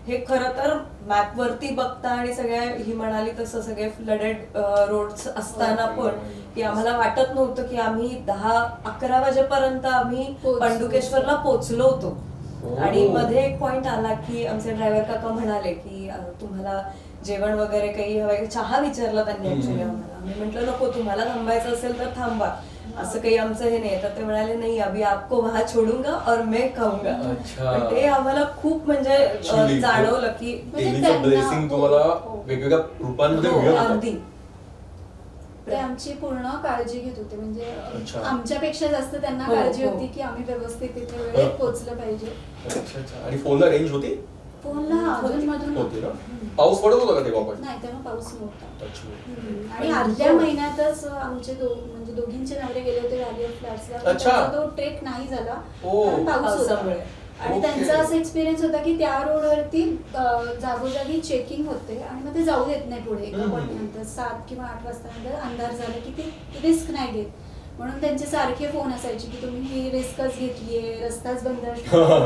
हे खरं तर मॅप वरती बघता आणि सगळ्या ही म्हणाली तसं सगळे फ्लडेड रोड्स असताना पण की आम्हाला वाटत नव्हतं की आम्ही 10-11 वाजेपर्यंत आम्ही पोहोचलो. पांडुकेश्वरला पोहोचलो होतो. हो. आणि मध्ये एक पॉइंट आला की आमचे ड्रायव्हर काका म्हणाले की तुम्हाला जेवण वगैरे काही हवंय, चहा विचारला त्यांनी ऍक्च्युली आम्हाला. आम्ही म्हटलं नको, तुम्हाला थांबायचं असेल तर थांबा, असं काही आमचं हे नाही. तर ते म्हणाले नाही, अभी आपको वहां छोडूंगा और मैं खाऊंगा. अच्छा. पण ते आम्हाला खूप म्हणजे Actually, जाणवलं की म्हणजे देवीचं त्यांना- ब्लेसिंग तुम्हाला हो. वेगवेगळ्या रूपांमध्ये हो, मिळत होतं. अगदी ते आमची पूर्ण काळजी घेत होते. म्हणजे अच्छा. आमच्यापेक्षा जास्त त्यांना हो, काळजी हो. होती की आम्ही व्यवस्थित तिथे वेळेत पोहोचलं पाहिजे. अच्छा अच्छा. आणि फोनला रेंज होती फोनला अधून मधून होती ना? पाऊस पडत होता का तेव्हा पण? नाही, तेव्हा पाऊस नव्हता. अच्छा. आणि आदल्या महिन्यातच आमचे म्हणजे दोघींचे नवरे गेले होते व्हॅली ऑफ फ्लॅट्सला. अच्छा. त्यांचा तो ट्रेक नाही झाला ओ. कारण पाऊस होता. पावसामुळे. आणि ओके. त्यांचा असा एक्सपिरियन्स होता की त्या रोडवरती जागोजागी चेकिंग होते आणि मग ते जाऊ देत नाही पुढे. एका हम्म. पॉईंट नंतर 7 किंवा 8 वाजता नंतर अंधार झाला की ते रिस्क नाही घेत. म्हणून त्यांचे सारखे फोन असायचे की तुम्ही ही रिस्कच घेतलीये, रस्ताच बंद असणार.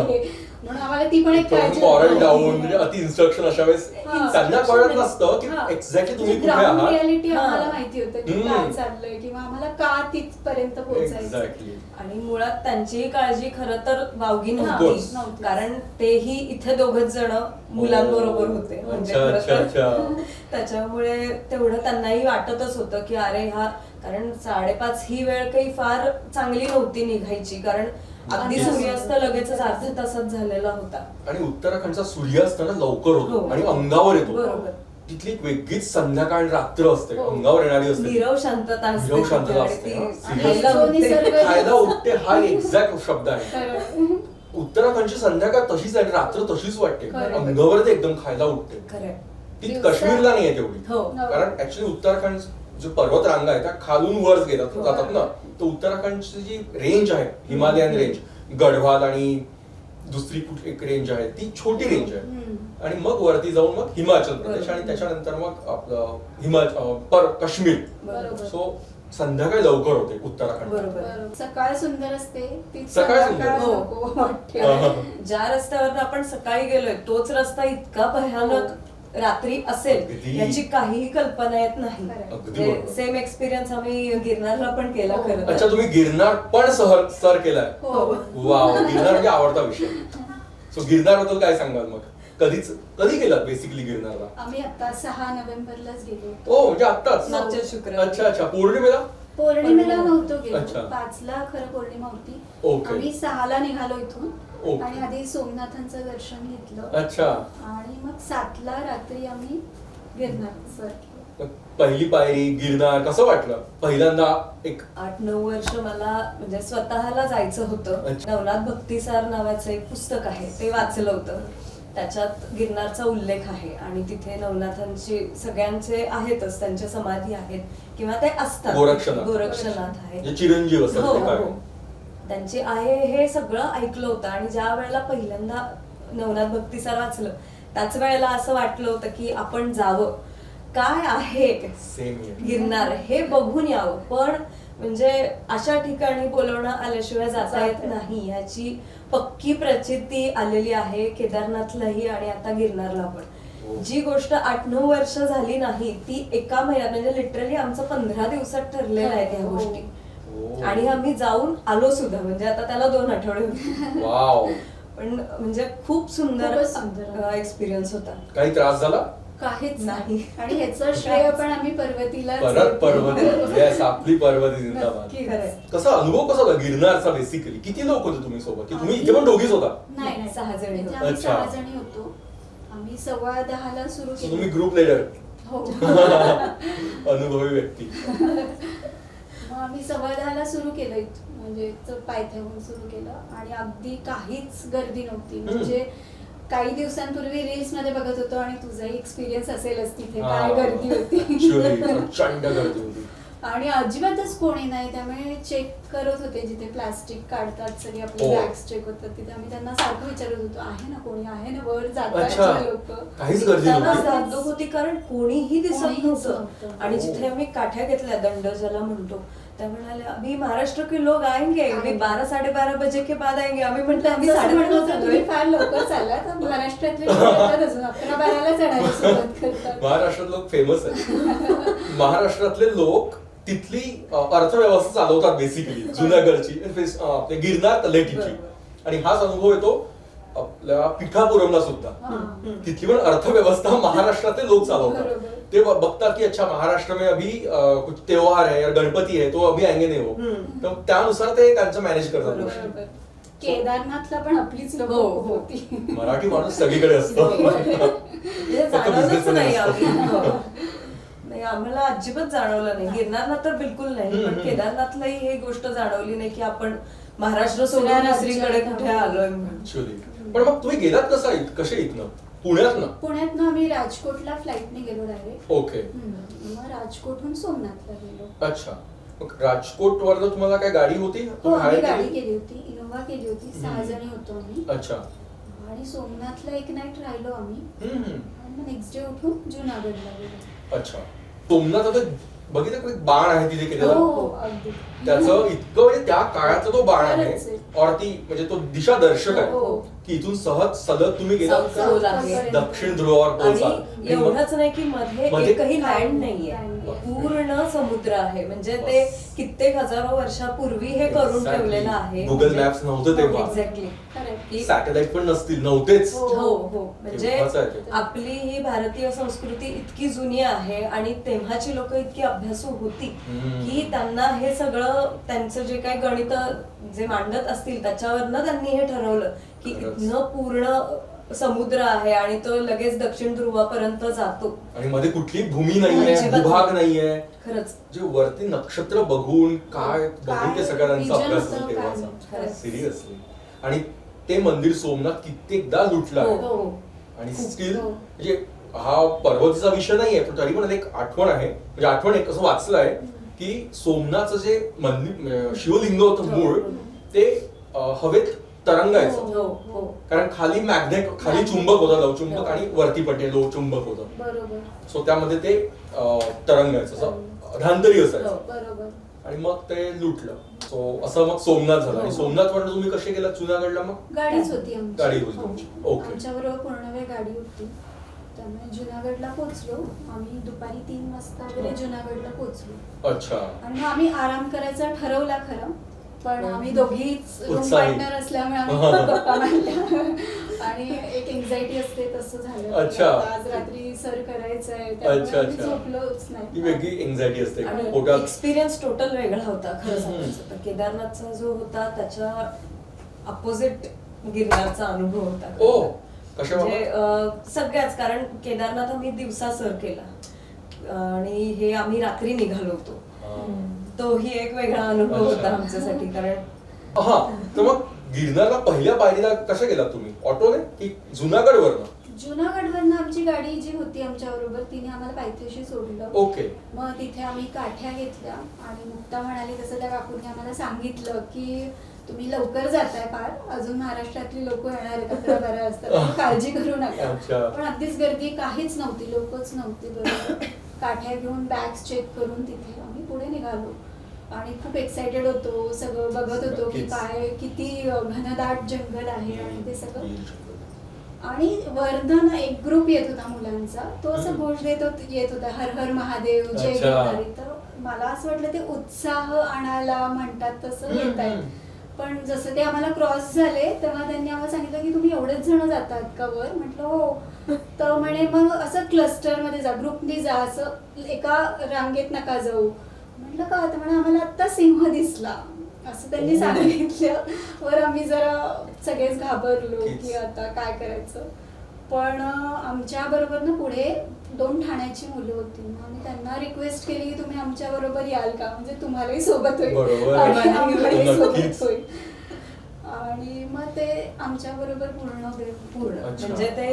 म्हणून आम्हाला ती पण एक काळजी मॉरल होती. डाऊन म्हणजे अति इन्स्ट्रक्शन अशा वेळेस हा. त्यांना कळत नसतं की हा. एक्झॅक्टली तुम्ही कुठे ग्राउंड आहात. रियालिटी हा. आम्हाला माहिती होतं की हम्म. काय चाललंय किंवा आम्हाला का तिथपर्यंत पोहोचायचं. एक्झॅक्टली. आणि मुळात त्यांचीही काळजी खरं तर वावगी Of नव्हती, course. नव्हती. कारण तेही इथे दोघच जण मुलांबरोबर होते. म्हणजे अच्छा, खरं अच्छा, तर अच्छा. त्याच्यामुळे तेवढं त्यांनाही वाटतच होतं की अरे हा, कारण 5:30 ही वेळ काही फार चांगली नव्हती निघायची, कारण अगदी Yes. सूर्यास्त लगेचच अर्ध्या तासात झालेला होता. आणि उत्तराखंडचा सूर्यास्त ना लवकर होतो हो. आणि अंगावर येतो. बरोबर. तिथली एक वेगळीच संध्याकाळ आणि रात्र असते, हो. अंगावर येणारी असते. नीरव शांतता असते नीरव तिथे शांतता आणि असते, ती हा. खायला जो उठते. निसर्ग- खायला उठते हा एक्झॅक्ट शब्द आहे. खरं. उत्तराखंडची संध्याकाळ तशीच आहे, रात्र तशीच वाटते. खरं. अंगावर ते एकदम खायला उठते. खरंय. ती दिवसा- काश्मीरला नाहीये तेवढी. हो. कारण ऍक्च्युली उत्तराखंड जो पर्वत रांगा आहे त्या खालून वर हो. जातात ना, तर उत्तराखंडची जी रेंज आहे, हिमालयन रेंज, गढवाल आणि दुसरी कुठली एक रेंज आहे, ती छोटी रेंज आहे. हम्म. आणि मग वरती जाऊन मग हिमाचल प्रदेश बरोबर. आणि त्याच्यानंतर मग आपलं काश्मीर. बरोबर. सो संध्याकाळी लवकर होते उत्तराखंड. बरोबर. बरोबर. सकाळ सुंदर असते, ती सकाळ सुंदर. संध्याकाळ हो. नको वाटते. ज्या रस्त्यावर आपण सकाळी गेलोय तोच रस्ता इतका भयानक रात्री असेल अगदी. याची काहीही कल्पना येत नाही. खरंय. अगदी बरोबर. सेम एक्सपिरियन्स आम्ही गिरनारला पण केला हो. खरं अच्छा, तर. तुम्ही गिरनार पण सर केलाय. हो. वाव, गिरनार म्हणजे आवडता विषय. सो गिरनार बद्दल काय सांगाल मग? कधी गेलात बेसिकली गिरनारला? आम्ही आता 6 नोव्हेंबरलाच गेलो. ओ म्हणजे आत्ताच. मागच्या शुक्रवारी. अच्छा अच्छा. पौर्णिमेला? पौर्णिमेला नव्हतो गेलो. अच्छा. 5ला खरं पौर्णिमा होती. ओके. आम्ही 6ला निघालो इथून ओके. आणि आधी सोमनाथांचं दर्शन घेतलं अच्छा. आणि मग 7ला रात्री आम्ही गिरनार सर मग पहिली पायरी गिरनार कसं वाटलं पहिल्यांदा एक 8-9 वर्ष मला म्हणजे स्वतःला जायचं होतं. अच्छा. नवनाथ भक्तिसार नावाचं एक पुस्तक आहे, ते वाचलं होतं. त्याच्यात गिरनारचा उल्लेख आहे आणि तिथे नवनाथांची सगळ्यांचे आहेतच, त्यांच्या समाधी आहेत किंवा ते असतात. गोरक्षनाथ. गोरक्षनाथ आहे. जे चिरंजीव हो, असतात ते काय? हो. त्यांची आहे हे सगळं ऐकलं होतं आणि ज्या वेळेला पहिल्यांदा नवनाथ भक्तिसार वाचलं त्याच वेळेला असं वाटलं होतं की आपण जावं, काय आहे सेम गिरनार हे बघून यावं. पण म्हणजे अशा ठिकाणी बोलवणं आल्याशिवाय जाता येत नाही ह्याची पक्की प्रचिती आलेली आहे केदारनाथलाही आणि आता गिरनारला हो. पण. जी गोष्ट 8-9 वर्ष झाली नाही ती एका महिन्यात म्हणजे लिटरली आमचं 15 दिवसात ठरलेलं आहे त्या हो. गोष्टी. हो. आणि आम्ही जाऊन आलो सुद्धा, म्हणजे आता त्याला 2 आठवडे होते. वाव. पण म्हणजे खूप सुंदर खूपच सुंदर. एक्सपिरियन्स होता. काही त्रास झाला काहीच नाही. नाही. आणि ह्याचं श्रेय पण आम्ही पर्वतीला परत पर्वती. Yes, आपली पर्वती जिंदाबाद. नक्की. खरंय. कसा अनुभव कसा होता गिरनारचा बेसिकली? किती लोक होते तुम्ही सोबत की तुम्ही इथे पण दोघीच होता? नाही नाही 6 जणी म्हणजे होतो. आम्ही अच्छा. 6 जणी होतो. आम्ही 10:15ला सुरू So तुम्ही केलं. Group leader. हो. अनुभवी व्यक्ती. मग आम्ही 10:15ला सुरू केलं इथून, म्हणजे पायथ्याहून सुरू केलं आणि अगदी काहीच गर्दी नव्हती. म्हणजे काही दिवसांपूर्वी रील्स मध्ये बघत होतो आणि तुझाही एक्सपिरियन्स असेलच तिथे काय गर्दी होती. Actually, प्रचंड गर्दी होती. आणि अजिबातच कोणी नाही. त्यामुळे चेक करत होते जिथे प्लास्टिक काढतात सगळे आपले हो. बॅग्स चेक होतात तिथे आम्ही त्यांना सारखं विचारत होतो आहे ना कोणी, आहे ना वर अच्छा. जातात लोक. काहीच गर्दी त्यांना नव्हती. धाकधूक होती कारण कोणीही दिसत कोणीच नव्हतं. नव्हतं. आणि हो. जिथे आम्ही काठ्या घेतल्या दंड ज्याला म्हणतो त्या म्हणाल्या अभी महाराष्ट्र के लोग आएंगे, अभी 12-12:30 बजे के बाद आएंगे. आम्ही म्हटलं आम्ही आम्ही 12:30 म्हणतो आलोय. तुम्ही फार लवकर चाललात. महाराष्ट्रातले लोक येतात अजून 11-12ला चढायला सुरुवात करतात. महाराष्ट्रात लोक फेमस आहेत. महाराष्ट्रातले लोक तिथली अर्थव्यवस्था चालवतात बेसिकली जुनागडची आपल्या गिरनार तलेटीची. आणि हाच अनुभव येतो आपल्या पिठापुरमला सुद्धा. हा. तिथली पण अर्थव्यवस्था महाराष्ट्रातले लोक चालवतात. बरोबर. ते बघतात की अच्छा महाराष्ट्र में अभी कुछ त्योहार है या गणपती है तो अभी आएंगे नहीं हो. तर त्यानुसार ते त्यांचं मॅनेज करतात गोष्टी. बरोबर. केदारनाथला पण आपलीच लोक हो, हो. होती. मराठी माणूस सगळीकडे असतो. म्हणजे फक्त जाणवलंच business नाही मध्ये आम्ही. असतो. हो. नाही आम्हाला अजिबात जाणवलं नाही. गिरनारला तर बिलकुल नाही, पण केदारनाथलाही ही गोष्ट जाणवली नाही की आपण महाराष्ट्र सोडून दुसऱ्या दुसरीकडे राज्यात कुठे आलोय म्हणून. Actually. पण मग तुम्ही गेलात कसा कसे इथनं पुण्यातनं? पुण्यातनं आम्ही राजकोटला फ्लाईटने गेलो डायरेक्ट. ओके. मग राजकोटहून सोमनाथला गेलो. अच्छा. मग राजकोट वरनं तुम्हाला काय गाडी होती? हो तुम्ही आम्ही hire गाडी केली? केली होती, इनोव्हा केली होती. 6 जणी होतो आम्ही. अच्छा. आणि सोमनाथला एक नाईट राहिलो आम्ही हम्म. आणि मग नेक्स्ट डे उठून जुनागडला गेलो. अच्छा. सोमनाथ आता बघितलं का एक बाण आहे तिथे हो केलेला? हो अगदी. त्याचं इतकं म्हणजे त्या काळाचा तो बाण आहे खरंच आहे. और ती म्हणजे तो दिशा दर्शक आहे हो. की इथून सहज सलग तुम्ही गेलात South का Pole आहे. दक्षिण ध्रुवावर पोहोचाल. आणि एवढंच नाही की मध्ये मध्ये एकही लँड नाहीये, Land आहे. पूर्ण समुद्र आहे. म्हणजे ते कित्येक हजारो वर्षापूर्वी हे करून Exactly. ठेवलेलं आहे. Google Maps नव्हतं तेव्हा. एक्झॅक्टली. खरंय. सॅटेलाइट पण नसतील, नव्हतेच. हो. हो हो म्हणजे तेव्हाच आहे ते. आपली ही भारतीय संस्कृती इतकी जुनी आहे आणि तेव्हाची लोक इतकी अभ्यासू होती हम्म. की त्यांना हे सगळं त्यांचं जे काही गणित जे मांडत असतील त्याच्यावरनं त्यांनी हे ठरवलं की खरंच. इथनं पूर्ण समुद्र आहे आणि तो लगेच दक्षिण ध्रुवापर्यंत जातो. आणि मध्ये कुठली भूमी नाहीये, अजिबात भूभाग नाही. नाहीये. खरंच जे वरती नक्षत्र बघून काय बघून ते सगळ्यांचा vision अभ्यास होतं, झाला काय तेव्हाचा. नाही. सिरियसली. आणि ते मंदिर सोमनाथ कित्येकदा लुटलं हो, आहे. हो. आणि स्टील हो. म्हणजे हा पर्वतीचा विषय नाहीये पण तरी पण एक आठवण आहे. म्हणजे आठवण एक असं वाचलं आहे की सोमनाथचं जे मंदिर शिवलिंग होतं मूळ ते हवेत तरंगायचं. हो हो कारण खाली मॅग्नेट खाली चुंबक होतं लवचुंबक आणि वरती पटे लोहचुंबक होतं. बरोबर. सो त्यामध्ये ते तरंगायचं असं धांतरी असायचं. बरोबर. आणि मग ते लुटलं. सो असं मग सोमनाथ झालं. आणि सोमनाथ वरून तुम्ही कसे गेलात जुनागडला मग? गाडीच होती आमची. गाडी होती हो. तुमची. ओके. आमच्याबरोबर पूर्ण वेळ गाडी होती. त्यामुळे जुनागडला पोहोचलो आम्ही दुपारी 3 वाजता वगैरे जुनागडला पोहोचलो. अच्छा. आणि मग आम्ही आराम करायचा ठरवला खरं, पण आम्ही दोघीच रूम उत्साही. पार्टनर असल्यामुळे आम्ही खूप गप्पा मारल्या आणि एक एन्झायटी असते तसं झालं. अच्छा. आज रात्री सर करायचंय अच्छा, त्यामुळे आम्ही अच्छा. झोपलोच ती नाही. वेगळी एन्झायटी असते आणि पोटात. एक्सपिरियन्स टोटल वेगळा होता खरं सांगायचं तर. केदारनाथचा जो होता त्याच्या अपोजिट गिरनारचा अनुभव होता खरं ओ, तर. कशा म्हणजे सगळ्याच, कारण केदारनाथ आम्ही दिवसा सर केला आणि हे आम्ही रात्री निघालो होतो. तोही एक वेगळा अनुभव अच्छा. होता आमच्यासाठी, कारण हा, तर मग गिरनारला पहिल्या पायरीला कशा गेलात तुम्ही? ऑटोने की जुनागडवरनं? जुनागडवरनं आमची गाडी जी होती आमच्या बरोबर तिने आम्हाला पायथ्याशी सोडलं. ओके. मग तिथे आम्ही काठ्या घेतल्या आणि मुक्ता म्हणाली तसं त्या काकूंनी आम्हाला सांगितलं की तुम्ही लवकर जाताय फार, अजून महाराष्ट्रातली लोक येणार आहेत 11-12 वाजता, तुम्ही काळजी करू नका. अच्छा. पण अगदीच गर्दी काहीच नव्हती, लोकच नव्हती बरोबर. काठ्या घेऊन बॅग्स चेक करून तिथे आम्ही पुढे निघालो आणि खूप एक्साइटेड होतो, सगळं बघत होतो की नक्कीच. काय किती घनदाट जंगल आहे आणि ते सगळं. आणि वरनं एक ग्रुप येत होता मुलांचा, तो असं घोष येत होता हर हर महादेव जय अच्छा. गिरनारी. तर मला असं वाटलं ते उत्साह आणायला म्हणतात तसं येत आहेत. पण जसं ते आम्हाला क्रॉस झाले तेव्हा त्यांनी आम्हाला सांगितलं की तुम्ही एवढेच जण जातात का वर? म्हटलं हो. तर म्हणे मग असं क्लस्टर मध्ये जा, ग्रुपनी जा, असं एका रांगेत नका जाऊ. म्हटलं का? तर म्हणे आम्हाला आत्ता सिंह दिसला असं त्यांनी सांगितलं. वर आम्ही जरा सगळेच घाबरलो की आता काय करायचं. पण आमच्या बरोबर ना पुढे 2 ठाण्याची मुलं होती. मग आम्ही त्यांना रिक्वेस्ट केली की तुम्ही आमच्या बरोबर याल का, म्हणजे तुम्हालाही सोबत होईल बरोबर. आणि आम्हालाही नक्कीच. सोबत होईल. आणि मग ते आमच्या बरोबर पूर्ण अच्छा. म्हणजे ते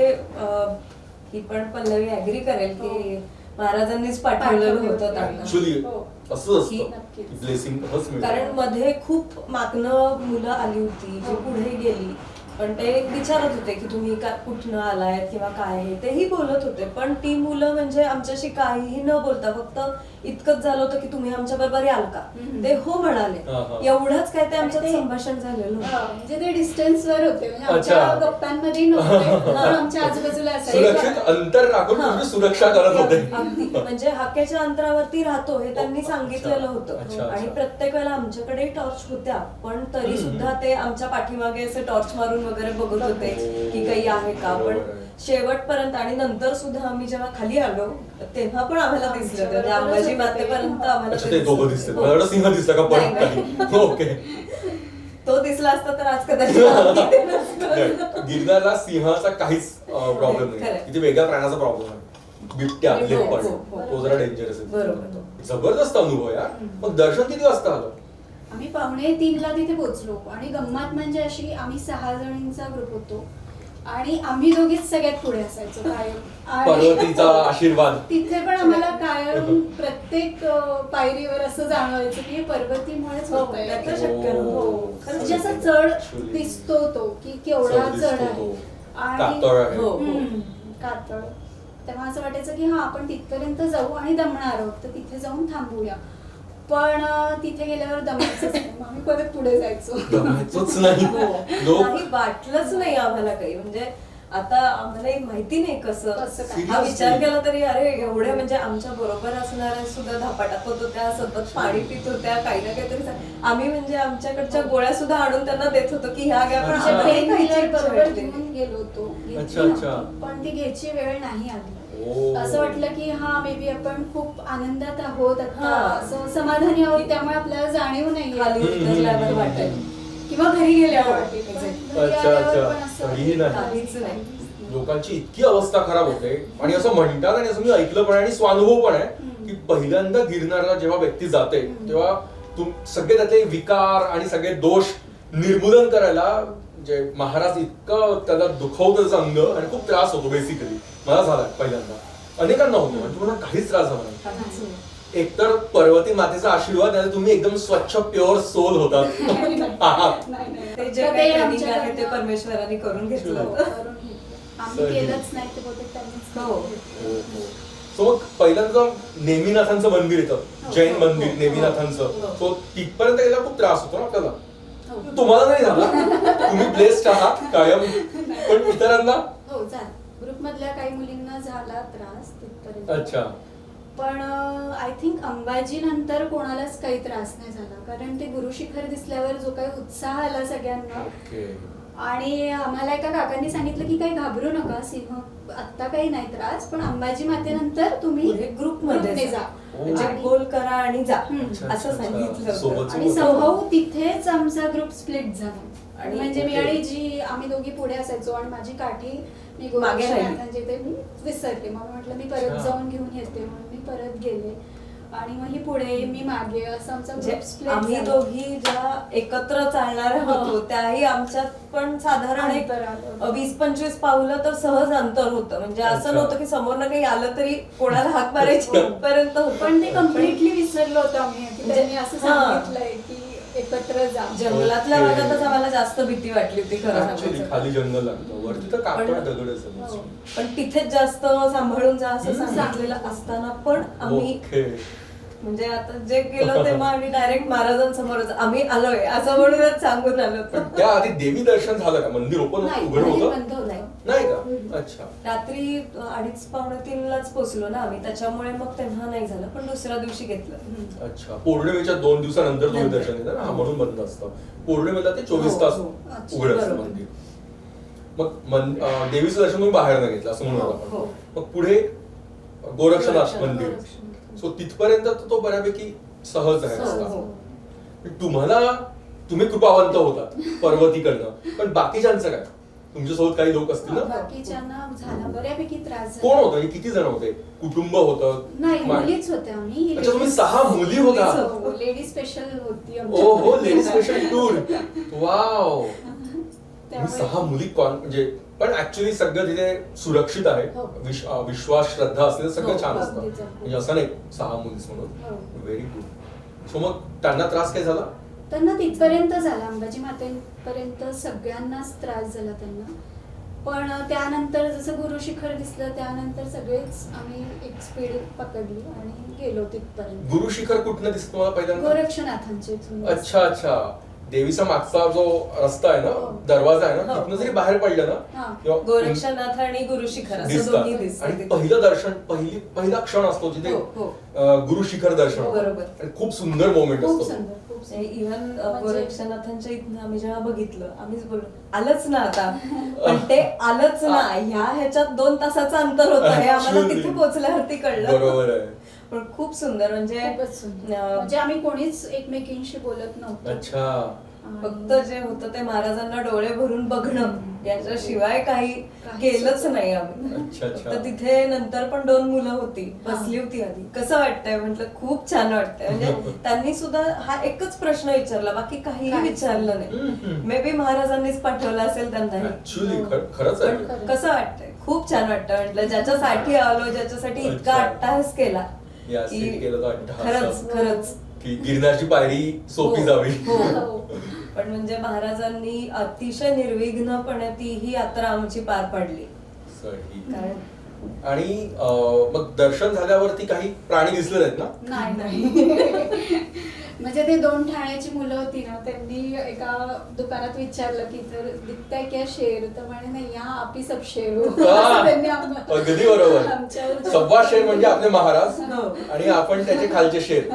ही पण पल्लवी ऍग्री करेल की महाराजांनीच पाठवलेलं होतं त्यांना. ऍक्च्युली हो. असंच की असतं, ब्लेसिंग हच मिळतं. कारण मध्ये खूप मागणं मुलं आली होती जी पुढे गेली, पण ते विचारत होते की तुम्ही कुठनं आलाय किंवा काय आहे, तेही बोलत होते. पण ती मुलं म्हणजे आमच्याशी काहीही न बोलता फक्त इतकंच झालं होतं की तुम्ही आमच्या बरोबर याल का, ते हो म्हणाले. हा. एवढंच काय ते आमच्यात ते- संभाषण झालेलं होतं. म्हणजे ते डिस्टन्स वर होते, म्हणजे आमच्या अच्छा. गप्पांमध्ये नव्हते, पण आमच्या आजूबाजूला असायचे. सुरक्षित अंतर राखून हा. तुमची सुरक्षा करत होते. अगदी म्हणजे हाकेच्या अंतरावरती राहतो हे त्यांनी सांगितलेलं अच्छा, होतं. अच्छा. आणि प्रत्येक वेळेला आमच्याकडे टॉर्च होत्या, पण तरी सुद्धा ते आमच्या पाठीमागे असे टॉर्च मारून वगैरे बघत होते की काही आहे का. पण बरोबर आहे. शेवटपर्यंत आणि नंतर सुद्धा आम्ही जेव्हा खाली आलो तेव्हा पण आम्हाला दिसलं, म्हणजे आमच्या अंबाजी बरोबरच मातेपर्यंत होते. आम्हाला अच्छा, ते ते दोघं दिसलं. दिसतात. हो. मला वाटलं सिंह दिसला का नाही, परत नाही. खाली. ओके. तो दिसला असता तर आज कदाचित आम्ही इथे नसतो. गिरनारला सिंहाचा काहीच प्रॉब्लेम नाही, खरंय. किती वेगळ्या प्राण्याचा प्रॉब्लेम आहे. बिबट्या, हो, लेपर्ड, हो, हो. तो जरा डेंजरस आहे. बरोबर. जबरदस्त अनुभव यार. मग दर्शन किती वाजता आलं? आम्ही 2:45 तिथे पोहोचलो आणि गंमत म्हणजे अशी, आम्ही 6 जणींचा ग्रुप होतो आणि आम्ही दोघीच सगळ्यात पुढे असायचो कायम. आणि पार्वतीचा आशीर्वाद. तिथे पण आम्हाला कायम प्रत्येक पायरीवर असं जाणवायचं की हे पर्वतीमुळेच हो, होतंय. नाहीतर शक्य नव्हतं. हो. खरंच म्हणजे असा शक्य चढ Actually. दिसतो तो की केवढा दिसतो चढ तो. आहे कातळ आहे. हो. कातळ. तेव्हा असं वाटायचं की हा आपण तिथपर्यंत जाऊ आणि दमणार आहोत तर तिथे जाऊन थांबूया. पण तिथे गेल्यावर दमायचंच नाही, मग आम्ही परत पुढे जायचो. जमायचंच नाही. लोक नाही, वाटलंच नाही आम्हाला काही. म्हणजे आता आम्हालाही माहिती नाही कसं कसं काय. हा विचार केला तरी अरे एवढे म्हणजे आमच्या बरोबर असणाऱ्या सुद्धा धापा टाकत होत्या, सतत पाणी पित होत्या, काही ना काहीतरी आम्ही म्हणजे आमच्याकडच्या गोळ्या सुद्धा आणून त्यांना देत होतो की ह्या घ्या, पण अच्छा. आम्हाला पेन काही किलर इच्छा बरोबर भेटली नाही. घेऊन गेलो होतो, घेतली अच्छा, नव्हती. अच्छा. पण ती घ्यायची वेळ नाही आली. ओ. असं वाटलं की हा मे बी आपण खूप आनंदात आहोत आता, हा. असं समाधानी आहोत, त्यामुळे आपल्याला जाणीव खाली नाहीये उतरल्यावर वाटेल किंवा घरी गेल्यावर हो, वाटेल. पण exactly. घरी अच्छा, आल्यावर अच्छा. पण असं तरीही नाही. काहीच नाही. लोकांची इतकी अवस्था खराब होते आणि असं म्हणतात आणि असं मी ऐकलं पण आहे आणि स्वानुभव पण आहे की पहिल्यांदा गिरनारला जेव्हा व्यक्ती जाते तेव्हा सगळे त्याचे विकार आणि सगळे दोष निर्मूलन करायला जे महाराज इतकं त्याला दुखवतं त्याचं अंग आणि खूप त्रास होतो. बेसिकली मला झाला पहिल्यांदा, अनेकांना होतो, म्हणजे तुम्हाला काहीच त्रास झाला नाही. काहीच नाही. एकतर पार्वती मातेचा आशीर्वाद नाही, तुम्ही एकदम स्वच्छ प्युअर सोल होतात. नाही, नाही. ते जे तर काही ते ट्रेनिंग आहे ते आमच्याकडनं- परमेश्वरांनी करून घेतलं हो, होतं. करून घेतलं. आम्ही केलंच नाही ते बहुतेक त्यांनीच हो. केलं. सो मग पहिल्यांदा नेमिनाथांचं मंदिर येतं, जैन हो, मंदिर हो, नेमिनाथांचं. हो. सो तिथपर्यंत गेला खूप त्रास होतो ना आपल्याला. हो. तुम्हाला नाही झाला, तुम्ही ब्लेस्ड आहात कायम, पण इतरांना हो, झालं. ग्रुप मधल्या काही मुलींना झाला त्रास तिथपर्यंत. अच्छा. पण आय थिंक अंबाजी नंतर कोणालाच काही त्रास नाही झाला, कारण ते गुरुशिखर दिसल्यावर जो काही उत्साह आला सगळ्यांना. ओके. आणि आम्हाला एका काकांनी सांगितलं की काही घाबरू नका, सिंह आत्ता काही नाही त्रास, पण अंबाजी मातेनंतर तुम्ही ग्रुपमध्ये जा. म्हणजे आणि- गोल करा आणि जा अच्छा, असं सांगितलं होतं. सोबत- आणि संभव तिथेच आमचा ग्रुप स्प्लिट झाला. आणि म्हणजे मी ओके. आणि जी आम्ही दोघी पुढे असायचो आणि माझी काठी मी मागे राहिली. गोरक्षनाथांच्या इथे मी विसरले. मग म्हटलं मी परत अच्छा. जाऊन घेऊन येते, म्हणून मी परत गेले आणि मग ही पुढे मी मागे असं आमचा म्हणजे ग्रुप स्प्लिट आम्ही दोघी ज्या एकत्र चालणाऱ्या हो. होतो त्याही आमच्यात पण साधारण एक अंतर आलं होतं. 20-25 पावलं तर सहज अंतर होतं. म्हणजे अच्छा. असं नव्हतं की समोरनं काही आलं तरी कोणाला हाक मारायची इथपर्यंत होतं. पण ते कम्प्लिटली विसरलो होतो आम्ही की म्हणजे- त्यांनी असं हा. सांगितलंय की एकत्र जा. जंगलातल्या ओके. भागातच आम्हाला जास्त भीती वाटली होती खरं ऍक्च्युली सांगायचं. खाली जंगल लागतं, वरती तर कापड पण- दगडच हो. आहे. पण तिथेच जास्त सांभाळून जा असं हम्म. सांगितलेलं असताना पण आम्ही ओके. म्हणजे आता जे केलं तेव्हा आम्ही डायरेक्ट महाराजांसमोरच आम्ही आलोय असं म्हणूनच सांगून आलो पण होतो. त्या आधी देवी दर्शन झालं का? मंदिर ओपन नाही, उघड मंदिर होतं? बंद होतं. नाही का? अच्छा. रात्री 2:30-3:45 पोहोचलो ना आम्ही, त्याच्यामुळे मग तेव्हा नाही झालं, पण दुसऱ्या दिवशी घेतलं. अच्छा. पौर्णिमेच्या 2 दिवसानंतर तुम्ही नंतर. दर्शन घेता ना? हा, म्हणून बंद असतं. पौर्णिमेला ते 24 हो, तास हो. अच्छा, उघड असतं बरोबर. मंदिर. मग देवीचं दर्शन तुम्ही बाहेर न घेतलं असं म्हणून हो, आपण. हो. मग पुढे गोरक्षनाथ गोरक्षनाथ, मंदिर. गोरक्षनाथ. सो तिथपर्यंत तर तो बऱ्यापैकी सहज आहे हो, रस्ता. हो. तुम्ही कृपावंत होतात पर्वतीकडनं, पण बाकीच्यांचं काय? तुमच्यासोबत काही लोक असतील ना? बाकीच्यांना झाला बऱ्यापैकी त्रास कोण झाला. होतं आणि किती जण होते? कुटुंब होतं? नाही, मा- मुलीच होत्या आम्ही. अच्छा, तुम्ही 6 मुली होता? लेडी स्पेशल होती ओ हो, लेडीज स्पेशल टूर. वाव. त्यामुळे- तुम्ही 6 मुली म्हणजे पण ऍक्च्युली सगळं तिथे सुरक्षित आहे. हो. विश्वास श्रद्धा असलेलं सगळं हो, छान अगदीच, असतं. अगदीच. म्हणजे असं नाही 6 मुलीच हो. म्हणून. Very good. सो मग त्यांना त्रास काय झाला? त्यांना तिथपर्यंत झाला, अंबाजी मातेपर्यंत सगळ्यांनाच त्रास झाला त्यांना. पण त्यानंतर जसं गुरुशिखर दिसलं त्यानंतर सगळेच आम्ही एक स्पीड पकडली आणि गेलो तिथपर्यंत. गुरु शिखर कुठनं दिसतं तुम्हाला पहिल्यांदा? गोरक्षनाथांचे इथून. अच्छा अच्छा. देवीचा मागचा जो रस्ता आहे ना, हो. दरवाजा आहे ना, हो. तिथनं जरी बाहेर पडलं ना, हा. किंवा गोरक्षनाथ आणि गुरुशिखर असं दिसतात. दोन्ही दिसतात आणि तिथे. पहिलं दर्शन पहिला क्षण असतो जिथे हो, हो. गुरु शिखर दर्शन हो, होतं. बरोबर. आणि खूप सुंदर मोमेंट खूप असतो. सुंदर, खूप सुंदर. इव्हन म्हणजे- गोरक्षनाथांच्या इथनं आम्ही जेव्हा बघितलं आम्हीच बोललो आलंच ना आता, पण ते आलंच ना ह्याच्यात 2 तासाचं अंतर होतं हे आम्हाला Actually. तिथे पोहोचल्यावरती कळलं. बरोबर आहे. पण खूप सुंदर म्हणजे खूपच सुंदर. अं, म्हणजे आम्ही कोणीच एकमेकींशी बोलत नव्हतो. अच्छा. आणि- फक्त जे होतं ते महाराजांना डोळे भरून बघणं याच्याशिवाय काही काहीच केलंच होतं. नाही आम्ही. अच्छा, अच्छा. फक्त तिथे नंतर पण 2 मुलं होती, बसली होती आधी. कसं वाटतंय म्हटलं, खूप छान वाटतंय. म्हणजे त्यांनी सुद्धा हा एकच प्रश्न विचारला, बाकी काहीही काहीच विचारलं नाही. हम्म. मे बी महाराजांनीच पाठवलं असेल त्यांना. ऍक्च्युली हो. खरंच पण आहे. खरंच. कसं वाटतंय? खूप छान वाटतं म्हटलं, ज्याच्यासाठी आलो, ज्याच्यासाठी इतका अच्छा. अट्टाहास केला या की सीट केलं तर अट्टहास. खरंच खरंच की गिरनारची पायरी सोपी हो, जावी. हो. हो. पण म्हणजे महाराजांनी अतिशय निर्विघ्नपणे ती ही यात्रा आमची पार पाडली. सही. कारण आणि मग दर्शन झाल्यावरती काही प्राणी दिसले नाहीत ना? नाही. म्हणजे ते 2 ठाण्याची मुलं होती ना, त्यांनी एका दुकानात विचारलं की तर दिखताय क्या शेर, तर म्हणे नाही यहाँ आप ही सब शेर हो. असं त्यांनी आम्हाला- अगदी बरोबर. आमच्यावर- सव्वा शेर म्हणजे आपले महाराज हो. आणि आपण त्याचे खालचे शेर.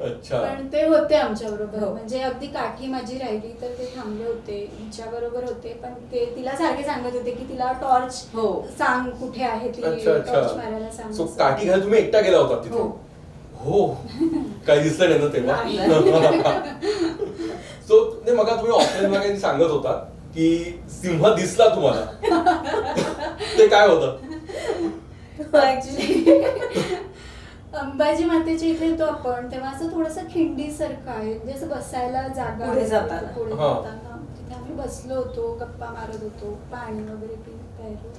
अच्छा. पण ते होते आमच्या बरोबर. हो. म्हणजे अगदी काठी माझी राहिली तर ते थांबले होते, हिच्या बरोबर होते. पण ते तिला सारखे सांगत होते की तिला टॉर्च हो. सांग कुठे आहे ती, अच्छा टॉर्च मारायला सांग. सो काठी घ्यायला तुम्ही एकटा गेला होता तिथे? हो. हो. काही दिसलं नाही ना तेव्हा? सो नाही, मग तुम्ही ऑफलाईन काही सांगत होता की सिंह दिसला तुम्हाला. ते काय होतं? ऍक्च्युली अंबाजी मातेच्या इथे येतो आपण तेव्हा असं थोडस खिंडी सारखं आहे, म्हणजे असं बसायला जागा पुढे आहे. जाताना. पुढे हा. जाताना तिथे आम्ही बसलो होतो, गप्पा मारत होतो, पाणी वगैरे प्यायलो.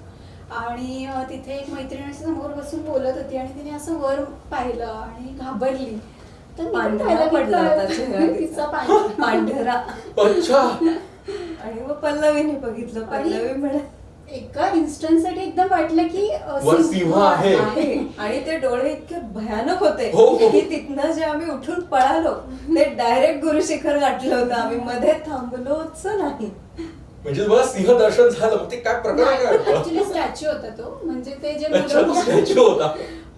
आणि तिथे एक मैत्रीण अशी समोर बसून बोलत होती आणि तिने असं वर पाहिलं आणि घाबरली. तर मी पण पांढरा पाहिलं की पडला काय- होता चेहरा तिचा तिचा. पांढरा. पांढरा. अच्छा. आणि मग पल्लवीने बघितलं. पल्लवी म्हणे एका इन्स्टंट साठी एकदम वाटलं की वर सिंह आहे. आणि ते डोळे इतके भयानक होते हो, हो. की तिथनं जे आम्ही उठून पळालो ते डायरेक्ट गुरुशिखर गाठलं होतं. आम्ही मध्ये थांबलोच नाही. म्हणजे तुम्हाला सिंह दर्शन झालं मग ते काय प्रकार काय होतं? ऍक्च्युली स्टॅच्यू होता तो, म्हणजे ते जे अच्छा तो मुलं स्टॅच्यू होता.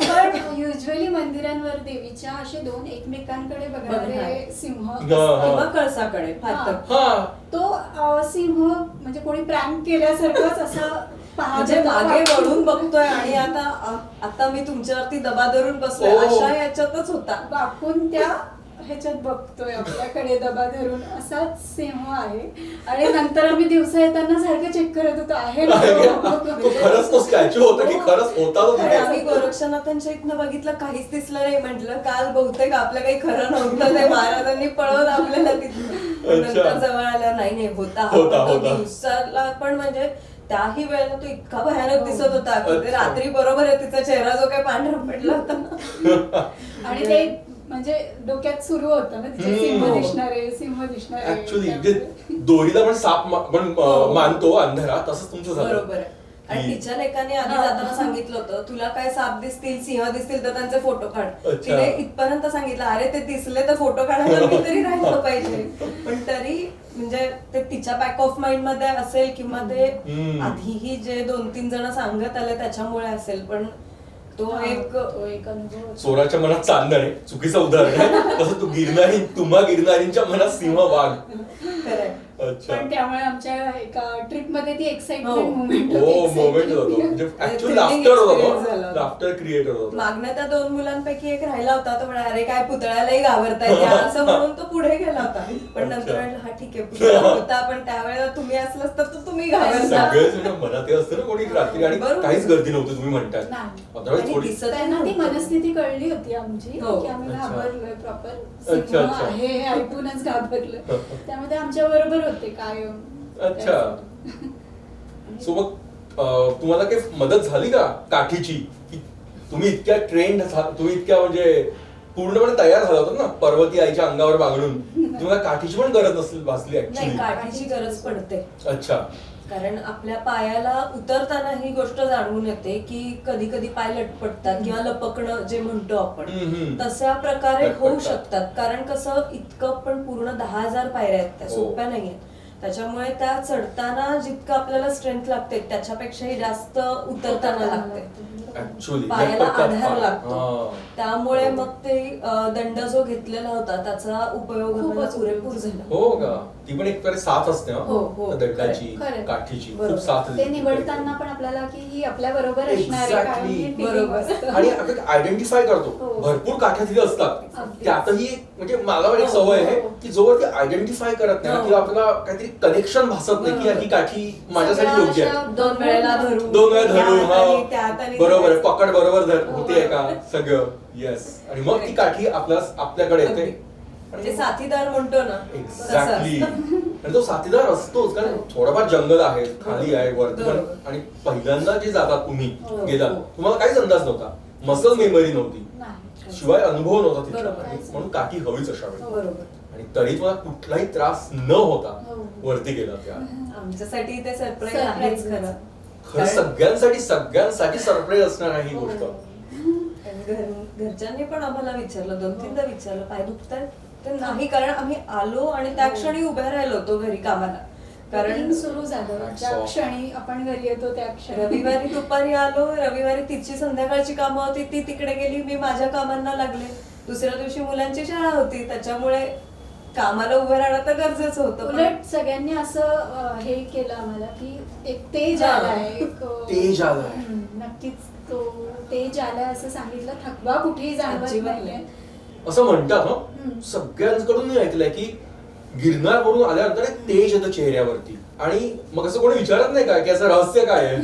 पण युजली मंदिरांवर देवीच्या असे दोन एकमेकांकडे बघणारे बघणारे. सिंह हा. असतात. किंवा कळसाकडे फातक. हा तो सिंह म्हणजे कोणी प्रँक केल्यासारखंच असं पाहत म्हणजे होता. मागे वळून बघतोय आणि आता मी तुमच्यावरती दबा धरून बसलोय ओ. अशा याच्यातच होता. वाकून त्या ह्याच्यात बघतोय आपल्याकडे दबा धरून असाच सिंह आहे. आणि नंतर आम्ही दिवसा येताना सारखं चेक करत होतो आहे ना तो खरंच तो स्टॅच्यू होता की खरंच होता तो आणि तिथे? आम्ही गोरक्षनाथांच्या इथनं बघितलं काहीच दिसलं नाही. म्हटलं काल बहुतेक आपलं काही खरं नव्हतं ते महाराजांनी पळवत आपल्याला तिथं. पण अच्छा. नंतर जवळ आलं नाही होता होता. दिवसाला पण म्हणजे त्याही वेळेला तो इतका भयानक दिसत होता की ते अच्छा. रात्री बरोबर आहे तिचा चेहरा जो काही पांढरा पडला होता. आणि ते म्हणजे डोक्यात सुरू होतं ना तिचे सिंह दिसणार आहे ऍक्च्युली म्हणजे दोरीला पण साप पण मानतो अंधारा, तसंच तुमचं झालं. बरोबर आहे. आणि की- तिच्या लेकाने आधी जाताना सांगितलं होतं तुला काय साप दिसतील सिंह दिसतील तर त्यांचे फोटो काढ. अच्छा. तिने इथपर्यंत सांगितलं अरे ते दिसले तर फोटो काढायला मी तरी राहिलं पाहिजे. पण तरी म्हणजे ते तिच्या बॅक ऑफ माइंड मध्ये असेल किंवा ते आधीही जे 2-3 जण सांगत आले त्याच्यामुळे असेल. पण तो एक अनुभव होता. चोराच्या मनात चांदण आहे चुकीचं उदाहरण आहे. तसं तुम्हा गिरणारींच्या मनात सिंह वाघ. खरंय. अच्छा पण त्यामुळे आमच्या एका ट्रिप मध्ये ती एक्साइटमेंट हो. मुवमेंट हो मोमेंट होतो म्हणजे ऍक्च्युअली Thrilling लाफ्टर होता experience तो, झाला. लाफ्टर क्रिएट होतो. मागण्या त्या 2 मुलांपैकी एक राहिला होता. तो म्हणा अरे काय पुतळ्यालाही घाबरताय त्या असं म्हणून तो पुढे गेला होता. पण नंतर अच्छा. म्हटलं हा ठीक आहे पुतळा होता पण त्यावेळेला तुम्ही असलास तर तुम्ही घाबरता. सगळेच म्हणजे मनात हे असतं ना कोणी रात्री आणि बरोबर. काहीच गर्दी नव्हती तुम्ही म्हणताय. नाही. अदरवाईज आणि थोडी दिसत त्यांना ती मनस्थिती कळली होती आमची हो. की आम्ही अच्छा. घाबरलोय प्रॉपर अच्छा, सिंह अच्छा. आहे हे ऐकूनच घाबरलं. त्यामुळे ते आमच्या बरोबर होते कायम. अच्छा. सो मग तुम्हाला काही मदत झाली का काठीची की तुम्ही इतक्या तुम्ही इतक्या म्हणजे पूर्णपणे तयार झाला होता ना पर्वती आईच्या अंगावर बांगडून, तुम्हाला काठीची पण गरज नसेल भासली नाही ऍक्च्युली? काठीची गरज पडते. अच्छा कारण आपल्या पायाला उतरताना ही गोष्ट जाणवून येते की कधी कधी पाय लटपटतात किंवा लपकणं जे म्हणतो आपण तशा प्रकारे होऊ लटपटतात. शकतात. कारण कसं इतकं पण पूर्ण 10,000 पायऱ्या आहेत त्या हो. सोप्या नाहीयेत. त्याच्यामुळे त्या चढताना जितकं आपल्याला स्ट्रेंथ लागते त्याच्यापेक्षाही जास्त उतरताना लागते. ऍक्च्युली पायाला आधार लागतो. त्यामुळे मग ते दंड जो घेतलेला होता त्याचा उपयोग खूपच आम्हाला पुरेपूर झाला. हो का? ती पण एक प्रकारे साथ असते हो, हो. ना दंडाची खरंय. काठीची बरोबर. खूप साथ ते देते. निवडताना पण आपल्याला की ही आपल्या बरोबर असणार आहे कारण Exactly. हे feeling बरोबर. असतं. आणि आपण आयडेंटिफाय करतो हो. भरपूर काठ्या तिथे असतात. अगदीच. त्यातही म्हणजे मला पण एक हो, सवय आहे हो. की जोवर ती आयडेंटिफाय करत नाही हो. किंवा आपल्याला काहीतरी कनेक्शन भासत नाही की बरोबर. ही काठी माझ्यासाठी सगळ्या योग्य अशा आहे. 2 वेळेला धरून 2 वेळा त्या धरून हाताने, त्या हाताने बरोबर आहे धरायचं. पकड बरोबर धर हो. होतीये का सगळं येस आणि मग ती काठी आपल्याकडे येते. अगदी. म्हणजे साथीदार म्हणतो ना एक्झॅक्टली तसं असतं. आणि तो साथीदार असतोच कारण थोडंफार जंगल आहे खाली आहे वरती पण बरोबर. आणि पहिल्यांदा जे जातात तुम्ही हो. गेला तुम्हाला काहीच अंदाज नव्हता मसल मेमरी नव्हती नाही. शिवाय अनुभव नव्हता तिथला. बरोबर. आणि म्हणून काठी हवीच असावी बरोबर. आणि तरी तुम्हाला कुठलाही त्रास न होता हो. वरती गेला त्या आमच्यासाठी ते सरप्राईज Surprise. आहेच खरं. खरं सगळ्यांसाठी सरप्राईज असणार आहे ही गोष्ट. घरच्यांनी पण आम्हाला विचारलं 2-3दा विचारलं पाय दुखतायत तर नाही कारण आम्ही आलो आणि त्या क्षणी उभ्या राहिलो होतो घरी कामाला. कारण Routine सुरू झालं ज्या क्षणी आपण घरी येतो त्या क्षणी रविवारी दुपारी आलो, रविवारी तिची संध्याकाळची कामं होती ती तिकडे गेली, मी माझ्या कामांना लागले. दुसऱ्या दिवशी मुलांची शाळा होती त्याच्यामुळे कामाला उभं राहणं तर गरजेचं होतं. पण उलट सगळ्यांनी असं हे केलं आम्हाला की एक तेज हा. आलाय एक तेज आलाय. नक्कीच तो तेज आलाय असं सांगितलं. थकवा कुठेही जाणवत अजिबात नाहीये. नाही. असं म्हणतात ना सगळ्यांकडून मी ऐकलंय की गिरनार वरून आल्यानंतर एक तेज येतं चेहऱ्यावरती आणि मग असं कोणी विचारत नाही का की असं रहस्य काय आहे?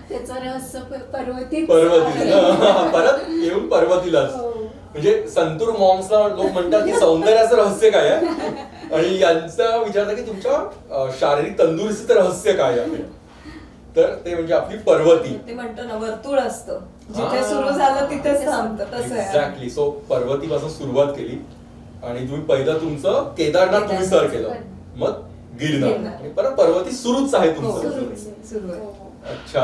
त्याचं रहस्य पर्वतीच पर्वतीला परत येऊन पर्वतीलाच हो. म्हणजे संतूर मॉम्सला लोक म्हणतात की सौंदर्याचं रहस्य काय आहे आणि यांचा विचारतात की तुमच्या शारीरिक तंदुरुस्तीचं रहस्य काय आहे. तर ते म्हणजे आपली पर्वती. ते म्हणतो ना वर्तुळ असतं जिथे हा. सुरू झालं तिथेच थांबतं तसं आहे. एक्झॅक्टली. सो पर्वतीपासून सुरुवात केली आणि तुम्ही पहिलं तुमचं केदारनाथ तुम्ही सर केलं मग गिरनार गिरनार. आणि परत पर्वती सुरूच आहे हो, तुमचं. सुरू आहे. हो. अच्छा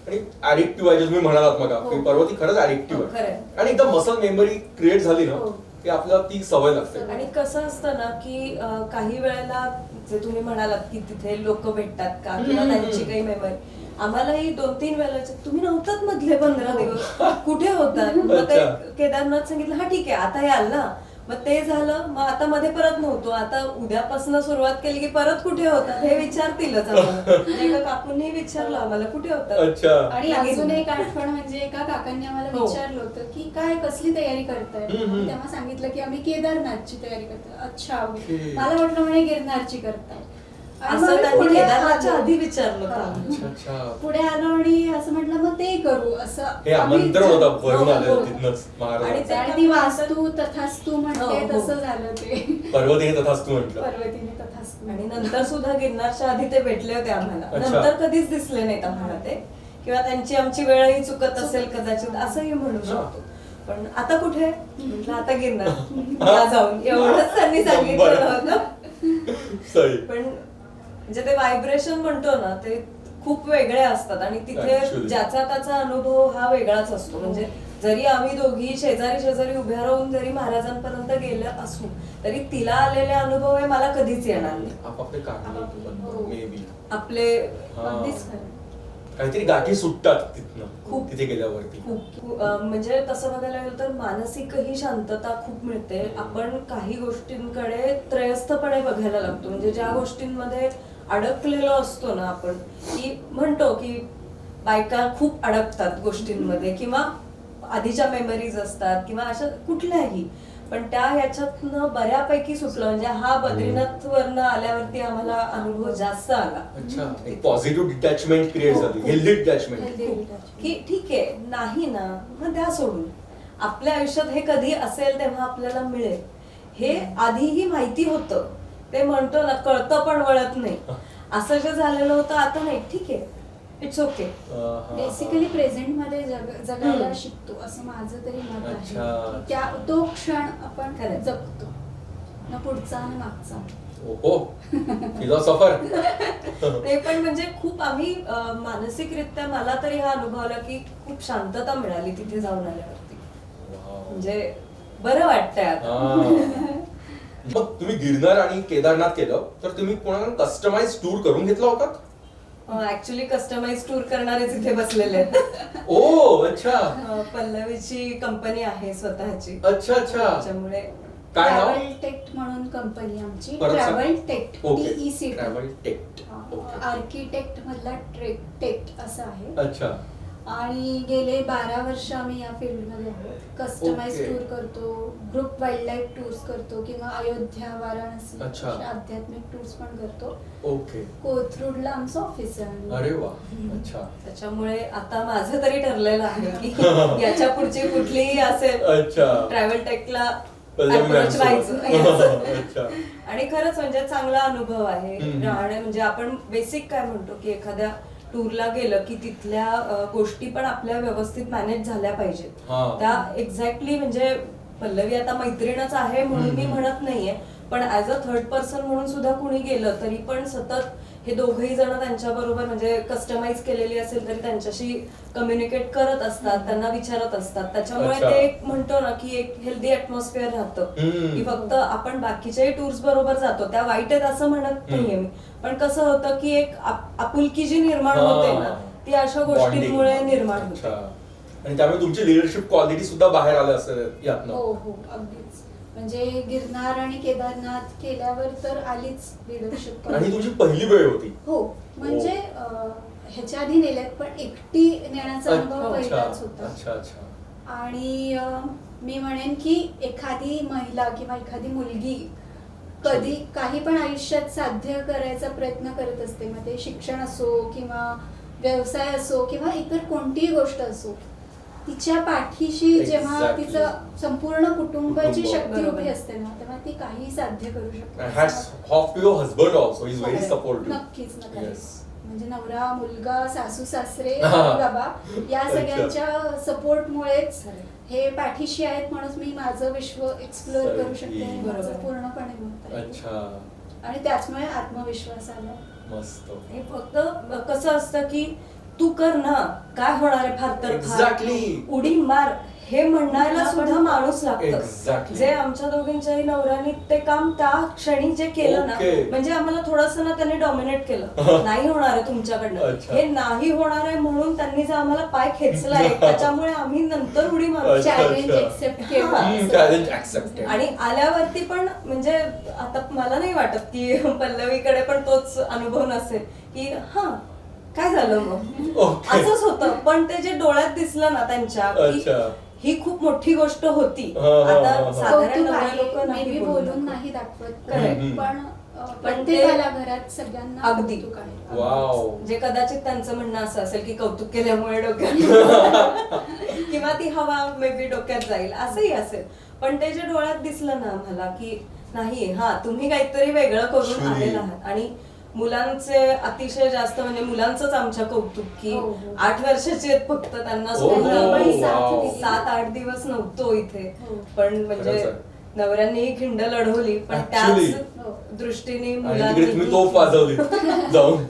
आणि ऍडिक्टिव्ह आहे जे तुम्ही म्हणालात मग हो. की पर्वती खरंच ऍडिक्टिव्ह हो, खरंय. आहे आणि एकदा मसल मेमरी क्रिएट झाली ना हो. की आपल्याला ती सवय लागते. आणि कसं असतं ना की काही वेळेला जे तुम्ही म्हणालात की तिथे लोक भेटतात का किंवा त्यांची काही मेमरी, आम्हालाही 2-3 वेळेला तुम्ही नव्हतात मधले 15 दिवस कुठे होतात, मग ते अच्छा. केदारनाथ सांगितलं हा ठीक आहे आता याल ना, मग ते झालं, मग आता मध्ये परत नव्हतो, आता उद्यापासून सुरुवात केली की परत कुठे होतात हे विचारतीलच आम्हाला. एका काकूंनी विचारलं आम्हाला कुठे होतात. अच्छा. आणि अजून एक आठवण म्हणजे एका काकांनी आम्हाला हो. विचारलं होतं की काय कसली तयारी करताय, हम्म. तेव्हा सांगितलं की आम्ही केदारनाथची तयारी करतोय. अच्छा Okay. मला वाटलं म्हणे गिरनारची करताय. आणि असं मग त्यांनी पुढे केदारनाथच्या आलो. आधी विचारलं हा. होतं. अच्छा अच्छा. पुढे आलो आणि असं म्हटलं मग ते करू असं हे आम्ही आमंत्रण होतं वरून हो, आलेलं हो. तिथनंच आणि महाराज. ते आणि ती वास्तू तथास्तू म्हणते हो, हो. तसं झालं ते. पर्वतीने तथास्तू म्हटलं. पर्वतीने तथास्तू. आणि नंतर सुद्धा गिरनारच्या आधी ते भेटले होते आम्हाला, अच्छा. नंतर कधीच दिसले नाहीत आम्हाला ते, किंवा त्यांची आमची वेळही चुकत असेल कदाचित असंही म्हणू शकतो. पण आता कुठे म्हटलं आता गिरनार या जाऊन एवढंच त्यांनी सांगितलेलं होतं. सही. पण म्हणजे ते व्हायब्रेशन म्हणतो ना ते खूप वेगळे असतात आणि तिथे Actually. ज्याचा त्याचा अनुभव हा वेगळाच असतो. म्हणजे जरी आम्ही दोघी शेजारी शेजारी उभ्या राहून जरी महाराजांपर्यंत गेलं असू तरी तिला आलेले अनुभव हे मला कधीच येणार नाही. आपापले कारण मे बी आपले अगदीच खरं. काहीतरी गाठी सुटतात तिथनं खूप. तिथे गेल्यावरती. म्हणजे तसं बघायला गेलं तर मानसिकही शांतता खूप मिळते. आपण काही गोष्टींकडे त्रयस्थपणे बघायला लागतो. म्हणजे ज्या गोष्टींमध्ये अडकलेलो असतो ना आपण, की म्हणतो की बायका खूप अडकतात गोष्टींमध्ये किंवा आधीच्या मेमरीज असतात किंवा अशा कुठल्याही, पण त्या ह्याच्यातनं बऱ्यापैकी सुटलं. म्हणजे हा बद्रीनाथ वरनं आल्यावरती आम्हाला अनुभव जास्त आला. अच्छा. एक पॉझिटिव्ह डिटॅचमेंट क्रिएट हो, झाली, हो. Healthy detachment. Healthy detachment. की ठीक आहे नाही ना मग द्या सोडून, आपल्या आयुष्यात हे कधी असेल तेव्हा आपल्याला मिळेल हे आधीही माहिती होतं. ते म्हणतो ना कळतं पण वळत नाही, असं जे झालेलं होतं आता नाही, ठीक आहे इट्स ओके. बेसिकली प्रेझेंट मध्ये जगायला हम्म. शिकतो असं माझं तरी मत अच्छा. आहे. त्या तो क्षण आपण खरंय. जगतो ना पुढचा ना मागचा. ओहो फिलॉसॉफर. ते पण म्हणजे खूप आम्ही मानसिकरित्या मला तरी हा अनुभवला की खूप शांतता मिळाली तिथे जाऊन आल्यावरती. म्हणजे बरं वाटतंय आता. मग तुम्ही गिरनार आणि केदारनाथ केलं तर तुम्ही कोणाला कस्टमाइज टूर करून घेतला होता? ऍक्च्युली कस्टमाइज टूर करणारेच इथे बसलेले आहेत. ओ अच्छा पल्लवीची कंपनी आहे स्वतःची, अच्छा अच्छा. त्याच्यामुळे काय नाव? ट्रॅव्हल टेक्ट म्हणून कंपनी आमची. परत सांग. Travel टेक्ट okay. TECT. Travel टेक्ट. Okay. Architect मधला टेक्ट असं आहे. अच्छा. आणि गेले 12 वर्ष आम्ही या फील्डमध्ये आहोत. Customise okay. टूर करतो, ग्रुप वाईल्ड लाईफ टूर्स करतो किंवा अयोध्या, वाराणसी अच्छा. अशा आध्यात्मिक टूर्स पण करतो. ओके. कोथरूडला आमचं ऑफिस आहे. अरे वा. अच्छा त्याच्यामुळे आता माझं तरी ठरलेलं आहे की याच्या पुढची कुठलीही असेल अच्छा. ट्रॅव्हल टेकला पल्लवी approach मॅमसोबत. व्हायचं. अच्छा. आणि खरंच म्हणजे चांगला अनुभव आहे. हम्म. राहणे म्हणजे आपण बेसिक काय म्हणतो की एखाद्या टूरला गेलं की तिथल्या गोष्टी पण आपल्या व्यवस्थित मॅनेज झाल्या पाहिजेत. हा. त्या एक्झॅक्टली म्हणजे पल्लवी आता मैत्रीणच आहे म्हणून मी म्हणत नाहीये, पण ऍज अ थर्ड पर्सन म्हणून सुद्धा कुणी गेलं तरी पण सतत हे दोघही जण त्यांच्या बरोबर म्हणजे कस्टमाइज केलेली असेल तरी त्यांच्याशी कम्युनिकेट करत असतात, त्यांना विचारत असतात. त्याच्यामुळे अच्छा. ते एक म्हणतो ना की एक हेल्दी ऍटमॉस्फिअर राहतं. हम्म. की फक्त आपण बाकीच्याही टूर्स बरोबर जातो त्या वाईट आहेत असं म्हणत नाहीये मी, पण कसं होतं की एक आपुलकी जी निर्माण होते ना ती अशा गोष्टींमुळे Bonding. निर्माण अच्छा. होते. आणि त्यामुळे तुमची लिडरशिप क्वालिटी सुद्धा बाहेर आल्या असेल यातनं. हो हो अगदीच. म्हणजे गिरनार आणि केदारनाथ केल्यावर तर आलीच लिडरशिप. आणि तुमची पहिली वेळ होती. हो म्हणजे ह्याच्या आधी नेल्यात पण एकटी नेण्याचा अनुभव अच्छा पहिलाच होता. अच्छा अच्छा. आणि मी म्हणेन की एखादी महिला किंवा एखादी मुलगी कधी काही पण आयुष्यात साध्य करायचा प्रयत्न करत असते, मग ते शिक्षण असो किंवा व्यवसाय असो किंवा इतर कोणतीही गोष्ट असो, तिच्या पाठीशी जेव्हा Exactly. तिचं संपूर्ण कुटुंबाची कुटुंब. शक्ती बरोबर. उभी असते ना तेव्हा ती काही साध्य करू हॅट्स शकते. Off to your husband also. Is very हो. सपोर्टिव्ह. नक्कीच नक्कीच. Yes. म्हणजे नवरा, मुलगा, सासू सासरे, हा. बाबा या अच्छा. सगळ्यांच्या सपोर्टमुळेच हे पाठीशी आहेत म्हणून मी माझं विश्व एक्सप्लोअर करू शकते. सही. माझं बरोबर. पूर्णपणे मत आहे. अच्छा. आणि त्याचमुळे आत्मविश्वास आला. मस्त. हे फक्त कसं असतं की तू कर ना, काय होणार आहे फार तर Exactly. फार, उडी मार, हे म्हणणारा सुद्धा माणूस लागतं. Exactly. जे आमच्या दोघींच्याही नवऱ्याने ते काम त्या क्षणी जे केलं ना, Okay. म्हणजे आम्हाला थोडस ना त्यांनी डॉमिनेट केलं. नाही होणार आहे तुमच्याकडनं, अच्छा. हे नाही होणार आहे म्हणून त्यांनी जे आम्हाला पाय खेचलाय त्याच्यामुळे आम्ही नंतर उडी मारू. अच्छा. चॅलेंज एक्सेप्ट केलं चॅलेंज ऍक्सेप्टेड. आणि आल्यावरती पण म्हणजे आता मला नाही वाटत की पल्लवीकडे पण तोच अनुभव नसेल की हा काय झालं मग, Okay. असंच होतं. पण ते जे डोळ्यात दिसलं ना त्यांच्या की अच्छा. ही खूप मोठी गोष्ट होती. हा, हा, आता हा, हा. साधारण कौतुक नवरा आहे, लोक नाही maybe बोलू बोलून शकत. नाही दाखवत Correct. पण पण प्रत्येकाला घरात सगळ्यांना अगदी. कौतुक आहे. वाव. जे कदाचित त्यांचं म्हणणं असं असेल की कौतुक केल्यामुळे डोक्यात किंवा ती हवा मे बी डोक्यात जाईल, असंही असेल. पण ते जे डोळ्यात दिसलं ना आम्हाला की नाही, हा तुम्ही काहीतरी वेगळं करून Surely. आलेला आहात. आणि मुलांचे अतिशय जास्त म्हणजे मुलांचंच आमच्या कौतुक की हो, हो. 8 वर्षाचे आहेत फक्त, त्यांना हो, सोडून हो, आम्ही wow. 7-8 दिवस नव्हतो इथे. हो. पण म्हणजे खरंच आहे. नवऱ्यांनी ही खिंड लढवली, पण Actually. त्याच दृष्टीने आणि तिकडे तुम्ही मुलांनी तोफ वाजवली जाऊन.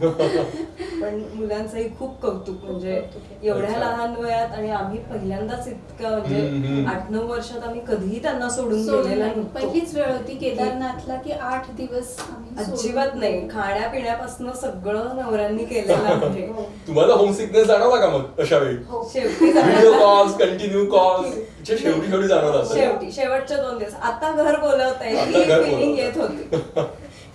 पण मुलांचंही खूप कौतुक. म्हणजे कौतुक आहे. एवढ्या अच्छा. लहान वयात आणि आम्ही पहिल्यांदाच इतकं म्हणजे हम्म. 8-9 वर्षात आम्ही कधीही त्यांना सोडून सोडून गेलेला नाही. नव्हतो. पहिलीच वेळ होती केदारनाथला की 8 दिवस आम्ही सोडून अजिबात नाही. खाण्यापिण्यापासून सगळं नवऱ्यांनी केलेलं आहे. हो. तुम्हाला होम सिकनेस जाणवला का मग अशा वेळी? हो. शेवटी व्हिडिओ कॉल्स, कंटिन्यू कॉल्स शेवटी शेवटी जाणवत असं. शेवटचे 2 दिवस आता घर बोलवताय आता ही घर फिलिंग बोलवतंय. येत होती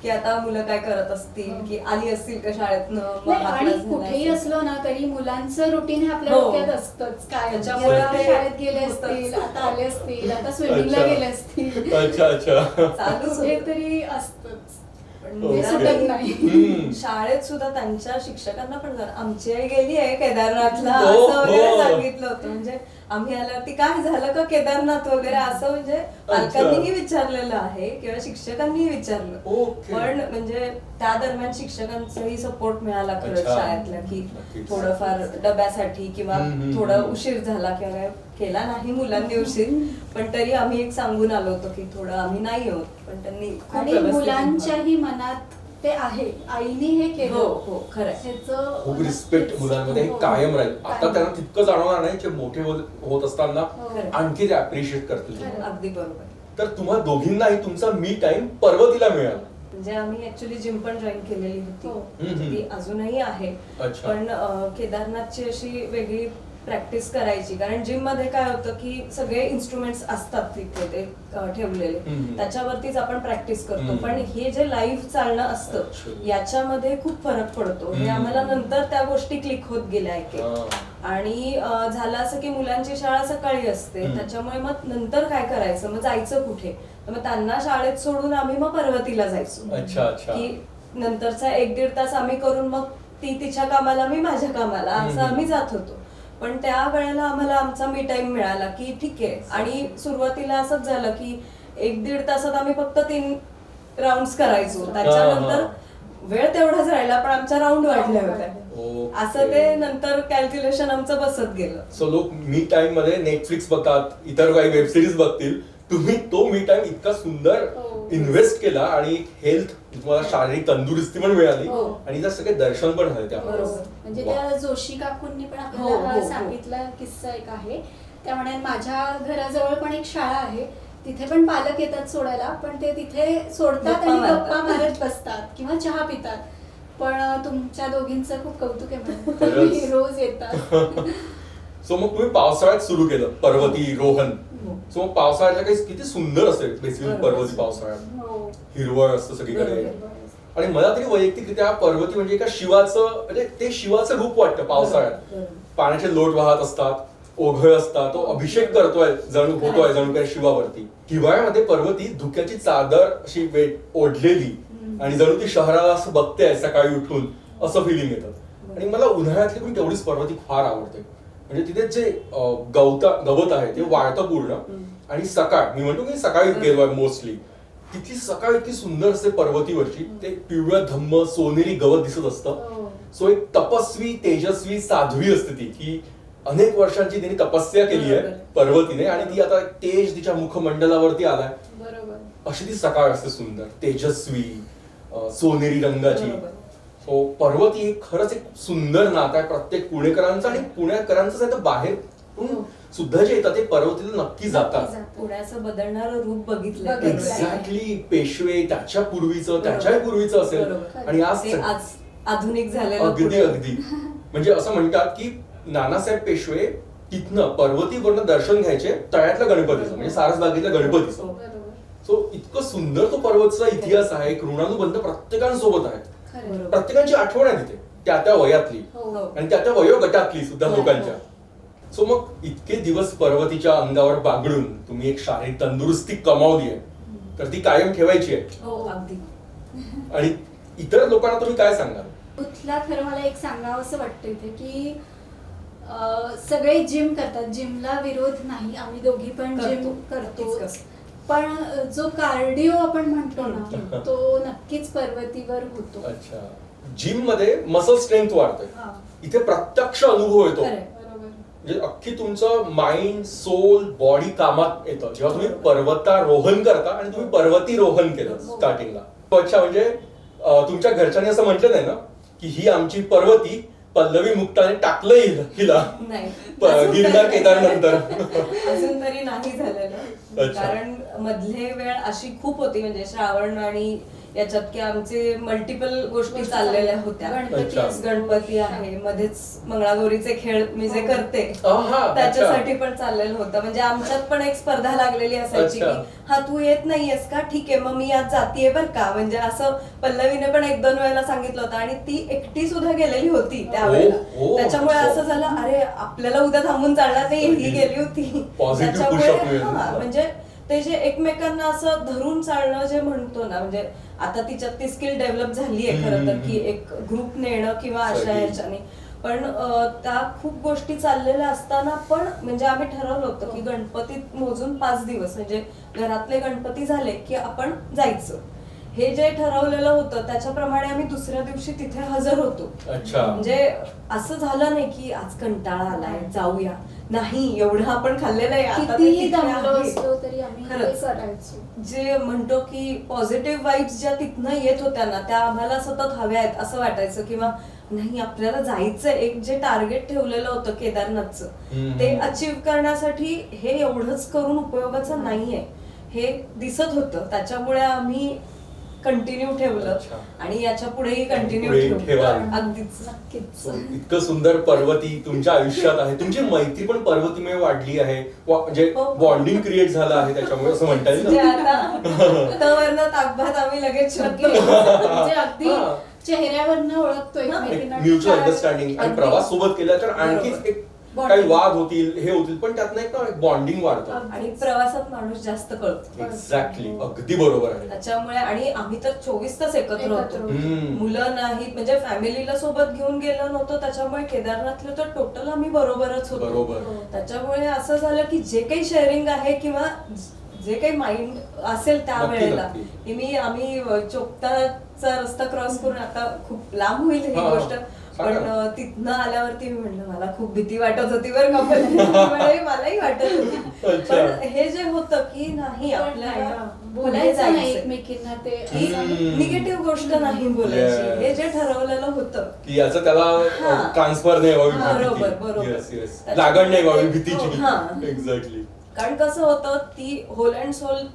की आता मुलं काय करत असतील, की आली असतील का शाळेतनं, मग नाही, आणि आपला झाला कुठेही असेल. असलो ना तरी मुलांचं रुटीन हे आपल्या हो. डोक्यात असतंच. काय त्याच्यामुळे आता ते शाळेत गेले होतंच. असतील, आता आले असतील, आता स्विमिंगला अच्छा. गेले असतील, अच्छा अच्छा. चालूच हे होतं. तरी असतच. पण ओके. हे सुटत नाही. हम्म. शाळेत सुद्धा त्यांच्या शिक्षकांना पण जरा, आमची आई गेली आहे केदारनाथला हो, असं वगैरे हो. सांगितलं होतं. म्हणजे आम्ही आल्यावरती काय झालं का केदारनाथ वगैरे असं म्हणजे पालकांनीही विचारलेलं आहे किंवा शिक्षकांनीही विचारलं. ओके. पण म्हणजे त्या दरम्यान शिक्षकांचाही सपोर्ट मिळाला खरंच अच्छा. शाळेतल्या की नक्कीच. थोडंफार डब्यासाठी किंवा थोडा उशीर झाला किंवा काय केला नाही मुलांनी उशीर, पण तरी आम्ही एक सांगून आलो होतो की थोडं आम्ही नाही होत. पण त्यांनी खूप आणि व्यवस्थित मुलांच्याही मनात ते आहे, आईने हे हो केलं. हो खरंय. ह्याचं खूप रिस्पेक्ट मुलांमध्ये हे हो. कायम राहील. आता कायम. त्यांना तितकं जाणवणार नाही, जे मोठे होत असताना हो. आणखी ते अप्रिशिएट करतील. खरं. अगदी बरोबर. तर तुम्हाला दोघींनाही तुमचा मी टाइम पर्वतीला मिळाला. म्हणजे आम्ही ऍक्च्युली जिम पण जॉईन केलेली होती. हो. हम्म. ती अजूनही आहे. अच्छा. पण केदारनाथची अशी वेगळी प्रॅक्टिस करायची, कारण जिम मध्ये काय होतं की सगळे इन्स्ट्रुमेंट्स असतात तिथे ते ठेवलेले, हम्म. त्याच्यावरतीच आपण प्रॅक्टिस करतो. हम्म. पण हे जे लाईव्ह चालणं असतं अच्छा. याच्यामध्ये खूप फरक पडतो. हे हम्म. आम्हाला नंतर त्या गोष्टी क्लिक होत गेल्या एक एक. हा. आणि झालं असं की मुलांची शाळा सकाळी असते, हम्म. त्याच्यामुळे मग नंतर काय करायचं, मग जायचं कुठे, तर मग त्यांना शाळेत सोडून आम्ही मग पर्वतीला जायचो. अच्छा अच्छा. की नंतरचा 1-1.5 तास आम्ही करून मग ती तिच्या कामाला, मी माझ्या कामाला, असं हम्म. आम्ही जात होतो. पण त्या वेळेला आम्हाला आमचा मी टाइम मिळाला की ठीक आहे. आणि सुरुवातीला असंच झालं की 1-1.5 तासात आम्ही फक्त 3 राऊंड करायचो. त्याच्यानंतर वेळ तेवढाच राहिला, पण आमच्या राऊंड वाढल्या होत्या. ओके. असं ते नंतर कॅल्क्युलेशन आमचं बसत गेलं. सो लोक मी टाइम मध्ये नेटफ्लिक्स बघतात, इतर काही वेब सिरीज बघतील. तुम्ही तो मी टाइम इतका सुंदर हो. इन्व्हेस्ट केला आणि हेल्थ, तुम्हाला शारीरिक तंदुरुस्ती पण मिळाली हो. आणि त्यात सगळे दर्शन पण झाले त्यामुळे. बरोबर. म्हणजे वा. त्या जोशी काकूंनी पण हो, आपल्याला हो. सांगितला किस्सा एक आहे. त्यामुळे माझ्या घराजवळ पण एक शाळा आहे, तिथे पण पालक येतात सोडायला, पण ते तिथे सोडतात गप्पा आणि मारतात. गप्पा मारत बसतात किंवा चहा पितात. पण तुमच्या दोघींचं खूप कौतुक आहे म्हणून खरंच. तुम्ही रोज येतात. सो मग तुम्ही पावसाळ्यात सुरू केलं पर्वती रोहन. हो. सो मग पावसाळ्यातलं काही किती सुंदर असेल बेसिकली बरोबर. पर्वती पावसाळ्यात. हो. हिरवळ असतं सगळीकडे. बरोबर. आणि मला तरी वैयक्तिकरित्या पर्वती म्हणजे एका शिवाचं, म्हणजे ते शिवाचं रूप वाटतं पावसाळ्यात. बरोबर. पाण्याचे लोट वाहत असतात, ओघळ असतात, तो अभिषेक करतोय, जणू होतोय जणू काही शिवावरती. हिवाळ्यामध्ये पर्वती धुक्याची चादर अशी ओढलेली आणि जणू ती शहराला असं बघते सकाळी उठून, असं फिलिंग येतं. आणि मला उन्हाळ्यातली पण तेवढीच पर्वती फार आवडते. म्हणजे तिथे जे गवत आहे ते वाळतं पूर्ण. आणि सकाळ, मी म्हणतो की सकाळी गेलोय मोस्टली, तिथली सकाळ इतकी सुंदर असते पर्वतीवरची. ते पिवळं धम्म सोनेरी गवत दिसत असतं. हो. सो एक तपस्वी, तेजस्वी, साध्वी असते ती, की अनेक वर्षांची तिने तपस्या केली आहे पर्वतीने आणि ती आता तेज तिच्या मुखमंडलावरती आलाय. बरोबर. अशी ती सकाळ असते सुंदर, तेजस्वी, सोनेरी रंगाची. बरोबर. सो पर्वती एक खरंच एक सुंदर नातं आहे प्रत्येक पुणेकरांचं, आणि पुणेकरांचं आहे तर बाहेरून सुद्धा जे येतात ते पर्वतीला नक्की जातात. पुण्याचं बदलणारं रूप बघितलं बघितलंय. एक्झॅक्टली. पेशवे त्याच्या पूर्वीचं, त्याच्याही पूर्वीचं असेल, बरोबर. आणि आज ते आज आधुनिक झालेलं अगदी पुणे. अगदी. म्हणजे असं म्हणतात की नानासाहेब पेशवे तिथनं पर्वतीवरनं दर्शन घ्यायचे तळ्यातल्या गणपतीचं, म्हणजे सारसबागेतल्या गणपतीचं. बरोबर. सो इतकं सुंदर तो पर्वतचा इतिहास आहे, एक ऋणानुबंध प्रत्येकांसोबत आहे. खरं. बरोबर. प्रत्येकाची आठवण आहे तिथे, त्या वयातली हो. आणि त्या वयोगटातली सुद्धा हो. लोकांच्या. सो मग इतके दिवस पर्वतीच्या अंगावर बागडून तुम्ही एक शारीरिक तंदुरुस्ती कमावली आहे, तर ती कायम ठेवायची आहे. हो अगदी. आणि इतर लोकांना तुम्ही काय सांगाल? तुला खरं मला एक सांगावं असं वाटतं इथे की सगळे जिम करतात, जिमला विरोध नाही, आम्ही दोघी पण जिम करतो, पण जो कार्डिओ आपण म्हणतो ना तो नक्कीच पर्वतीवर होतो. अच्छा. जिम मध्ये मसल स्ट्रेंथ वाढते, हा. इथे प्रत्यक्ष अनुभव येतो. खरंय. बरोबर. म्हणजे अख्खी तुमचं माइंड, सोल, बॉडी कामात येतं जेव्हा तुम्ही पर्वतारोहण करता, आणि तुम्ही पर्वतीरोहण केलं हो. स्टार्टिंगला. अच्छा, म्हणजे तुमच्या घरच्यांनी असं म्हटलं नाही ना की ही आमची पर्वती पल्लवी मुक्ताने टाकलं हिला नाही गिरनार केदार नंतर? अजून तरी नाही झालेलं, अच्छा. कारण मधले वेळ अशी खूप होती, म्हणजे श्रावण आणि याच्यात की आमचे मल्टिपल गोष्टी चाललेल्या होत्या. गणपती अच्छा. असतो. गणपती आहे, मध्येच मंगळागौरीचे खेळ मी जे करते आहा, त्याच्यासाठी पण चाललेलं होतं. म्हणजे आमच्यात पण एक स्पर्धा लागलेली असायची अच्छा. की हा तू येत नाहीयेस का, ठीक आहे मग मी आज जातीये बर का. म्हणजे असं पल्लवीने पण 1-2 वेळेला सांगितलं होतं, आणि ती एकटी सुद्धा गेलेली होती त्यावेळेला. हो. त्याच्यामुळे असं झालं, अरे आपल्याला उद्या थांबून चालणार नाही, ही गेली होती. Positive त्याच्यामुळे push-up मिळेल. हा, म्हणजे ते जे एकमेकांना असं धरून चालणं जे म्हणतो ना, म्हणजे आता तिच्यात ती स्किल डेव्हलप झाली आहे खरं तर, की एक ग्रुप नेणं किंवा अशा सही. ह्याच्याने. पण त्या खूप गोष्टी चाललेल्या असताना पण म्हणजे आम्ही ठरवलं होतं की गणपतीत मोजून 5 दिवस, म्हणजे घरातले गणपती झाले की आपण जायचं. हे जे ठरवलेलं होतं त्याच्याप्रमाणे आम्ही दुसऱ्या दिवशी तिथे हजर होतो. अच्छा. म्हणजे असं झालं नाही की आज कंटाळा आलाय जाऊया, नाही एवढं आपण खाल्लेलं आहे आता ते कितीही तिथे दमलो आहे. असलो तरी आम्ही हे खरंच. करायचो. जे म्हणतो की पॉझिटिव्ह वाईब्स ज्या तिथनं येत होत्या ना, त्या आम्हाला सतत हव्या आहेत असं वाटायचं, किंवा नाही आपल्याला जायचं. एक जे टार्गेट ठेवलेलं होतं केदारनाथचं, ते अचीव्ह करण्यासाठी हे एवढंच करून उपयोगाचं नाहीये हे दिसत होतं. त्याच्यामुळे आम्ही कंटिन्यू ठेवलं, अच्छा. आणि याच्या पुढेही कंटिन्यू पुढेही ठेवलं. ठेवाल. अगदीच. नक्कीच. So, इतकं सुंदर पर्वती तुमच्या आयुष्यात आहे, तुमची मैत्री पण पर्वतीमुळे वाढली आहे, म्हणजे हो. बॉन्डिंग क्रिएट झालं आहे त्याच्यामुळे, असं म्हणता येईल म्हणजे ना? आता तवरनं ताकभात आम्ही लगेच नक्की. शोधतो. म्हणजे अगदी हा. चेहऱ्यावरनं ओळखतो एक एकमेकींना. म्युच्युअल अंडरस्टँडिंग, आणि अगदी. प्रवास सोबत केला तर आणखीच बरोबर. एक Bonding. काही वाद होतील, हे होतील, पण त्यातनं एक बॉन्डिंग वाढतं. आणि प्रवासात माणूस जास्त कळतो. एक्झॅक्टली, अगदी बरोबर आहे. त्याच्यामुळे, आणि आम्ही तर 24 तास एकत्र एकत्र होतो. होतो. मुलं नाहीत, म्हणजे फॅमिलीला सोबत घेऊन गेलो नव्हतो, त्याच्यामुळे केदारनाथला तर टोटल आम्ही बरोबरच होतो. बरोबर. हो. त्याच्यामुळे असं झालं की जे काही शेअरिंग आहे किंवा जे काही माइंड असेल त्या नक्की, वेळेला, नक्की. आम्ही चोपताचा रस्ता क्रॉस करून, आता खूप लांब होईल ही हा, गोष्ट, पण सांगा. तिथनं आल्यावरती मी म्हणलं मला खूप भीती वाटत होती बरं का, पण मलाही वाटत होती. अच्छा. पण हे जे होतं की नाही पण आपल्याला नाही, बोलायचं नाही एकमेकींना ते हम्म. निगेटिव्ह गोष्ट नाही बोलायची. Yes. हे जे ठरवलेलं होतं की याचं त्याला हा. ट्रान्सफर नाही व्हावी हा, भीती. बरोबर, बरोबर. Yes, yes. त्याच्यामुळे- लागण नाही व्हावी भीतीची. हा. एक्झॅक्टली. कारण कसं होतं, ती होल अँड सोल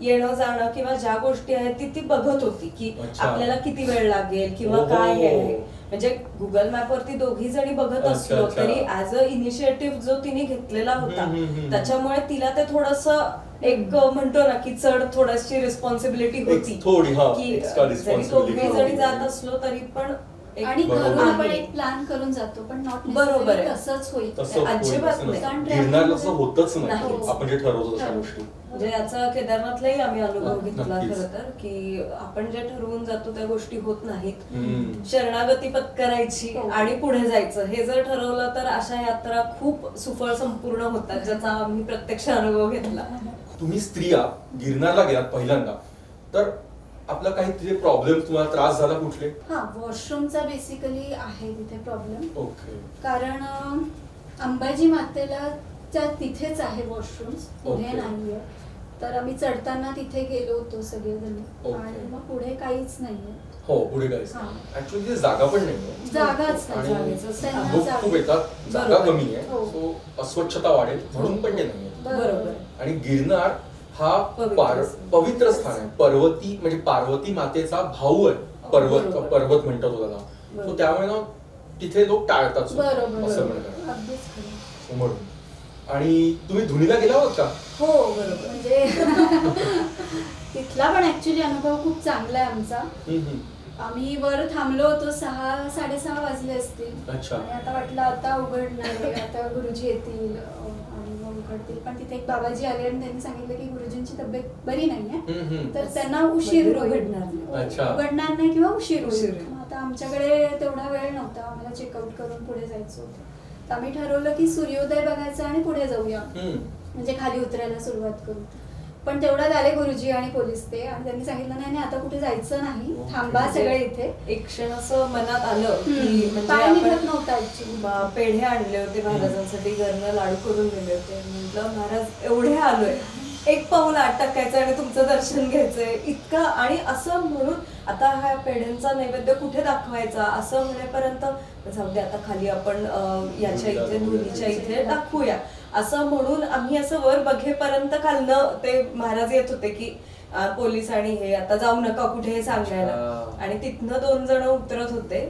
येणं जाणं किंवा ज्या गोष्टी आहेत ती बघत होती की अच्छा. आपल्याला किती वेळ लागेल किंवा ओहो. काय हे आहे. म्हणजे गुगल मॅप वरती दोघी जणी बघत अच्छा, असलो अच्छा. तरी ऍज अ इनिशिएटिव्ह जो तिने घेतलेला होता, त्याच्यामुळे तिला ते थोडस एक म्हणतो ना की चढ थोडीशी रिस्पॉन्सिबिलिटी होती थोडी, हा, की extra जरी responsibility दोघी जणी होती. जात असलो तरी पण एक आणि बरोबर. घरून आपण आहे. एक प्लॅन करून जातो, पण नॉट बरोबर आहे. तसंच होईल. तसं होईल, अजिबात असं नाही. नसतं. कारण गिरनारला travel असं होतच नाही नाही. आपण जे ठरवतो तशा ठरवतो. गोष्टी. म्हणजे याचा केदारनाथलाही आम्ही अनुभव घेतला नक्कीच. खरं तर, की आपण जे ठरवून जातो त्या गोष्टी होत नाहीत. हम्म. शरणागती पत्करायची हो. आणि पुढे जायचं, हे जर ठरवलं तर अशा यात्रा खूप सुफळ संपूर्ण होतात, ज्याचा आम्ही प्रत्यक्ष अनुभव घेतला. तुम्ही स्त्रिया गिरनारला गेलात पहिल्यांदा, तर आपला काही तिथे प्रॉब्लेम, तुम्हाला त्रास झाला कुठले? हा, वॉशरूमचा बेसिकली आहे तिथे प्रॉब्लेम. ओके. कारण अंबाजी मातेला तिथेच आहे वॉशरूम्स, पुढे Okay. नाहीये. तर आम्ही चढताना तिथे गेलो होतो सगळेजण Okay. आणि मग पुढे काहीच नाहीये. हो पुढे काहीच हा. ऍक्च्युली तिथे जागा पण नाही जागाच नाही, आणि जागेचं. त्यांना लोक जागा- खूप येतात जागा बरोबर. कमी आहे हो. सो अस्वच्छता वाढेल म्हणून पण ते नाहीये बरोबर. आणि गिरनार हा पवित्र स्थान. पवित्र स्थान आहे. पर्वती म्हणजे पार्वती मातेचा भाऊ आहे पर्वत बरोबर. पर्वत म्हणतात तो त्याला बरोबर. So त्यामुळे ना तिथे लोक टाळतात सुद्धा, बरोबर असं बरोबर. म्हणतात अगदीच खरं. So म्हणून आणि तुम्ही धुनीला गेला आहोत का? हो बरोबर. म्हणजे तिथला पण ऍक्च्युली अनुभव खूप चांगला आहे आमचा. हम्म. आम्ही वर थांबलो होतो 6-6:30 वाजले असतील अच्छा. आणि आता वाटलं आता उघडणार आहे, आता गुरुजी येतील आणि मग उघडतील. पण तिथे एक बाबाजी आले आणि त्यांनी सांगितलं की गुरुजींची तब्येत बरी नाहीये हम्म. तर त्यांना उशीर मंदिर होईल. उघडणार नाही. अच्छा. उघडणार नाही किंवा उशीर उशीर होईल. होईल. मग आता आमच्याकडे तेवढा वेळ नव्हता, आम्हाला चेकआउट करून पुढे जायचं होतं. तर आम्ही ठरवलं की सूर्योदय बघायचं आणि पुढे जाऊया, हम्म. म्हणजे खाली उतरायला सुरुवात करू. पण तेवढ्यात आले गुरुजी आणि पोलीस ते आणि त्यांनी सांगितलं नाही नाही आता कुठे जायचं नाही, ओके. थांबा सगळे इथे. एक क्षण असं मनात आलं की म्हणजे पाय निघत आपण नव्हता ऍक्च्युली. पेढे आणले होते महाराजांसाठी, घरनं लाडू करून दिले होते. म्हटलं महाराज एवढे आलोय, एक पाऊल आत टाकायचं आणि तुमचं दर्शन घ्यायचंय इतका. आणि असं म्हणून आता हा पेढ्यांचा नैवेद्य कुठे दाखवायचा असं म्हणेपर्यंत जाऊ दे आता खाली आपण याच्या इथे धुनीच्या इथे दाखवूया असं म्हणून आम्ही असं वर बघेपर्यंत खालनं ते महाराज येत होते की पोलीस आणि हे आता जाऊ नका कुठे हे सांगायला. आणि तिथनं 2 जण उतरत होते,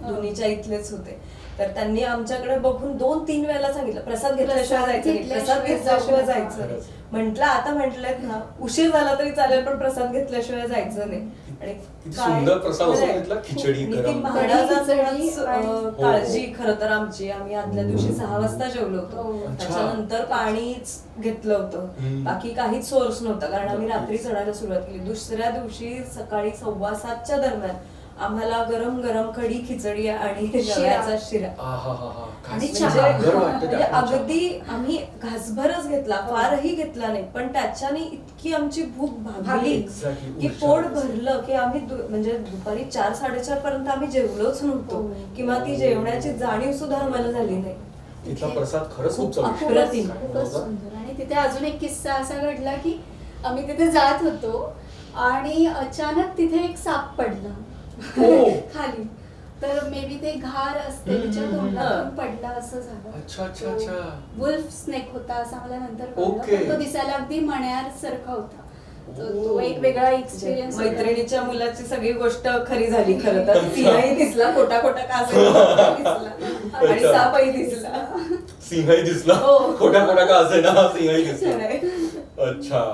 धुनीच्या इथलेच होते. तर त्यांनी आमच्याकडे बघून 2-3 वेळेला सांगितलं प्रसाद घेतल्याशिवाय जायचं नाही, प्रसाद घेतल्याशिवाय जायचं नाही. म्हटलं आता म्हटलेत ना उशीर झाला तरी चालेल पण प्रसाद घेतल्याशिवाय जायचं नाही. आणि किती काय- सुंदर प्रसाद असतो खरंय. तिथला, खिचडी आणि ती गरम. महाराजांचीच, आणि- काळजी खरं तर आमची. आम्ही आदल्या दिवशी 6 वाजता जेवलो होतो, हो. अच्छा. त्याच्यानंतर पाणीच घेतलं होतं, हम्म. बाकी काहीच सोर्स नव्हता कारण आम्ही रात्री चढायला सुरुवात केली. दुसऱ्या दिवशी सकाळी 6:15च्या दरम्यान आम्हाला गरम गरम कढी खिचडी आणि रव्याचा शिरा आहाहाहा. आणि खास चहा. म्हणजे घर वाटतं म्हणजे त्या चहा. अगदी आम्ही घासभरच घेतला, फारही घेतला नाही, पण त्याच्याने इतकी आमची भूक भागली Exactly. की पोट भरलं की आम्ही म्हणजे दुपारी 4-4:30 पर्यंत आम्ही जेवलोच नव्हतो हो. किंवा ती जेवणाची जाणीव सुद्धा आम्हाला झाली नाही. तिथला प्रसाद खरंच खूप खूप चविष्ट अप्रतिम. आहे. खूपच सुंदर. आणि तिथे अजून एक किस्सा असा घडला की आम्ही तिथे जात होतो आणि अचानक तिथे एक साप पडला हो. खाली. तर मे बी ते घार असते तिच्या तोंडातून पडला असं झालं. अच्छा, अच्छा, अच्छा. वुल्फ स्नेक होता असं मला नंतर कळलं. ओके. पण तो दिसायला अगदी मण्यार सारखा होता. तो ओ. एक वेगळा एक्सपिरियन्स म्हणजे मैत्रिणीच्या मुलाची सगळी गोष्ट खरी झाली खरं तर. तिलाही दिसला, खोटा खोटा कासा दिसला आणि अच्छा. सापही दिसला. सिंहही दिसला हो. खोटा खोटा का असे ना सिंहही दिसला. अच्छा,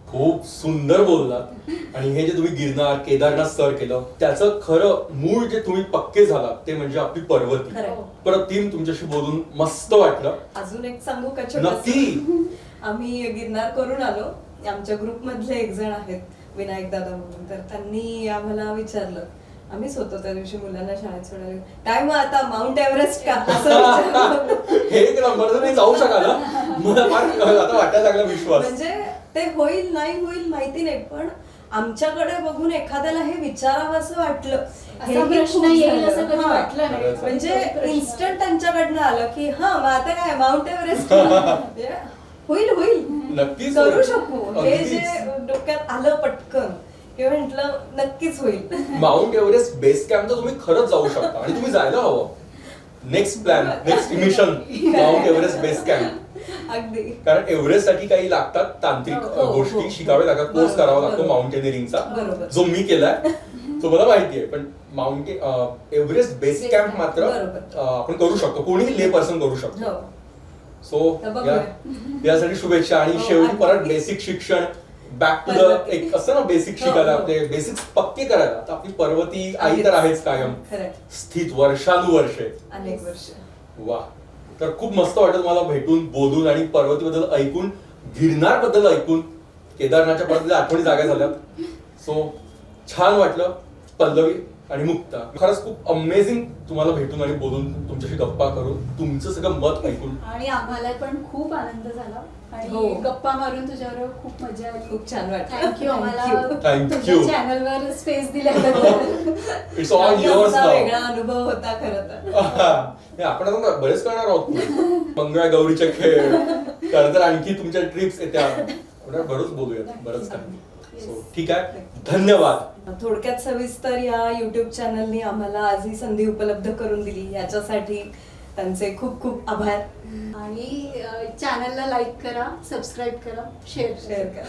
खूप सुंदर बोललात. आणि हे जे तुम्ही गिरनार केदारनाथ सर केलं त्याचं खरं मूळ जे तुम्ही पक्के झालात ते म्हणजे आपली पर्वती. खरंय. प्रतिम तुमच्याशी बोलून मस्त वाटलं. अजून एक सांगू का नक्की. छोटंसं? आम्ही गिरनार करून आलो, आमच्या ग्रुप मधले एक जण आहेत विनायक दादा म्हणून, तर त्यांनी आम्हाला विचारलं, आम्हीच होतो त्या दिवशी मुलांना शाळेत सोडायला, काय मग आता माउंट एव्हरेस्ट का असं विचारलं. हे एक नंबर तुम्ही जाऊ शकाल ना? मला फार आता वाटायला लागला विश्वास. म्हणजे ते होईल नाही होईल माहिती नाही, पण आमच्याकडे बघून एखाद्याला हे विचारावं असं वाटलं. असा हेही प्रश्न खूप येईल झालं. असं कधी हां. वाटलं नाही. म्हणजे प्रश्न. इन्स्टंट त्यांच्याकडनं आलं की हा मग आता काय माउंट एव्हरेस्ट म्हणजे होईल होईल नक्कीच करू होईल. शकू, हे अगदीच. जे डोक्यात आलं पटकन किंवा म्हटलं नक्कीच होईल. माउंट एव्हरेस्ट बेस कॅम्प तर तुम्ही खरंच जाऊ शकता आणि तुम्ही जायला हवं. Next plan, next mission mount Everest base camp. अगदी कारण एव्हरेस्ट साठी काही लागतात तांत्रिक हो, हो, गोष्टी हो. शिकावे लागतात, कोर्स बरोबर, करावा लागतो बरोबर. माउंटेनिअरिंगचा, बरोबर. जो मी केलाय तो मला माहितीये. पण Everest base Base camp camp, मात्र बरोबर. आपण करू शकतो, कोणीही ले पर्सन करू शकतो. हो. सो तर बघूया. यासाठी शुभेच्छा. आणि हो, शेवटी परत अगदी. बेसिक शिक्षण बॅक टू द पर्वती. एक असं ना बेसिक हो, शिकायला, हो. आपले बेसिक्स पक्के करायला. तर आपली पर्वती आई अगदीच. तर आहेच कायम खरंय. स्थित वर्षानुवर्षे. अनेक वर्ष. वा, तर खूप मस्त वाटलं मला भेटून, बोलून आणि पर्वतीबद्दल ऐकून, गिरनार बद्दल ऐकून, केदारनाथच्या परत आठवणी जागा झाल्यात. सो छान वाटलं. पल्लवी आणि मुक्ता, खरंच खूप अमेझिंग तुम्हाला भेटून आणि बोलून, तुमच्याशी गप्पा करून, तुमचं सगळं मत ऐकून. आणि आम्हाला पण खूप आनंद झाला आणि हो. गप्पा मारून तुझ्याबरोबर खूप मजा आली. खूप छान वाटलं. थँक्यू आम्हाला Thank तुझ्या you. चॅनलवर स्पेस दिल्याबद्दल. इट्स ऑल आणि युअर्स आमचा नाव. वेगळा अनुभव होता खरं तर. आपण आता बरेच करणार आहोत. मंगळा गौरीचे खेळ, तर आणखी तुमच्या ट्रिप्स येत्या. आपण बरोच बोलूयात बरंच काही. Yes. सो ठीक आहे, धन्यवाद. थोडक्यात सविस्तर या युट्यूब चॅनलनी आम्हाला आज ही संधी उपलब्ध करून दिली, याच्यासाठी त्यांचे खूप खूप आभार. आणि चॅनलला लाईक करा, सबस्क्राईब करा, शेअर शेअर करा.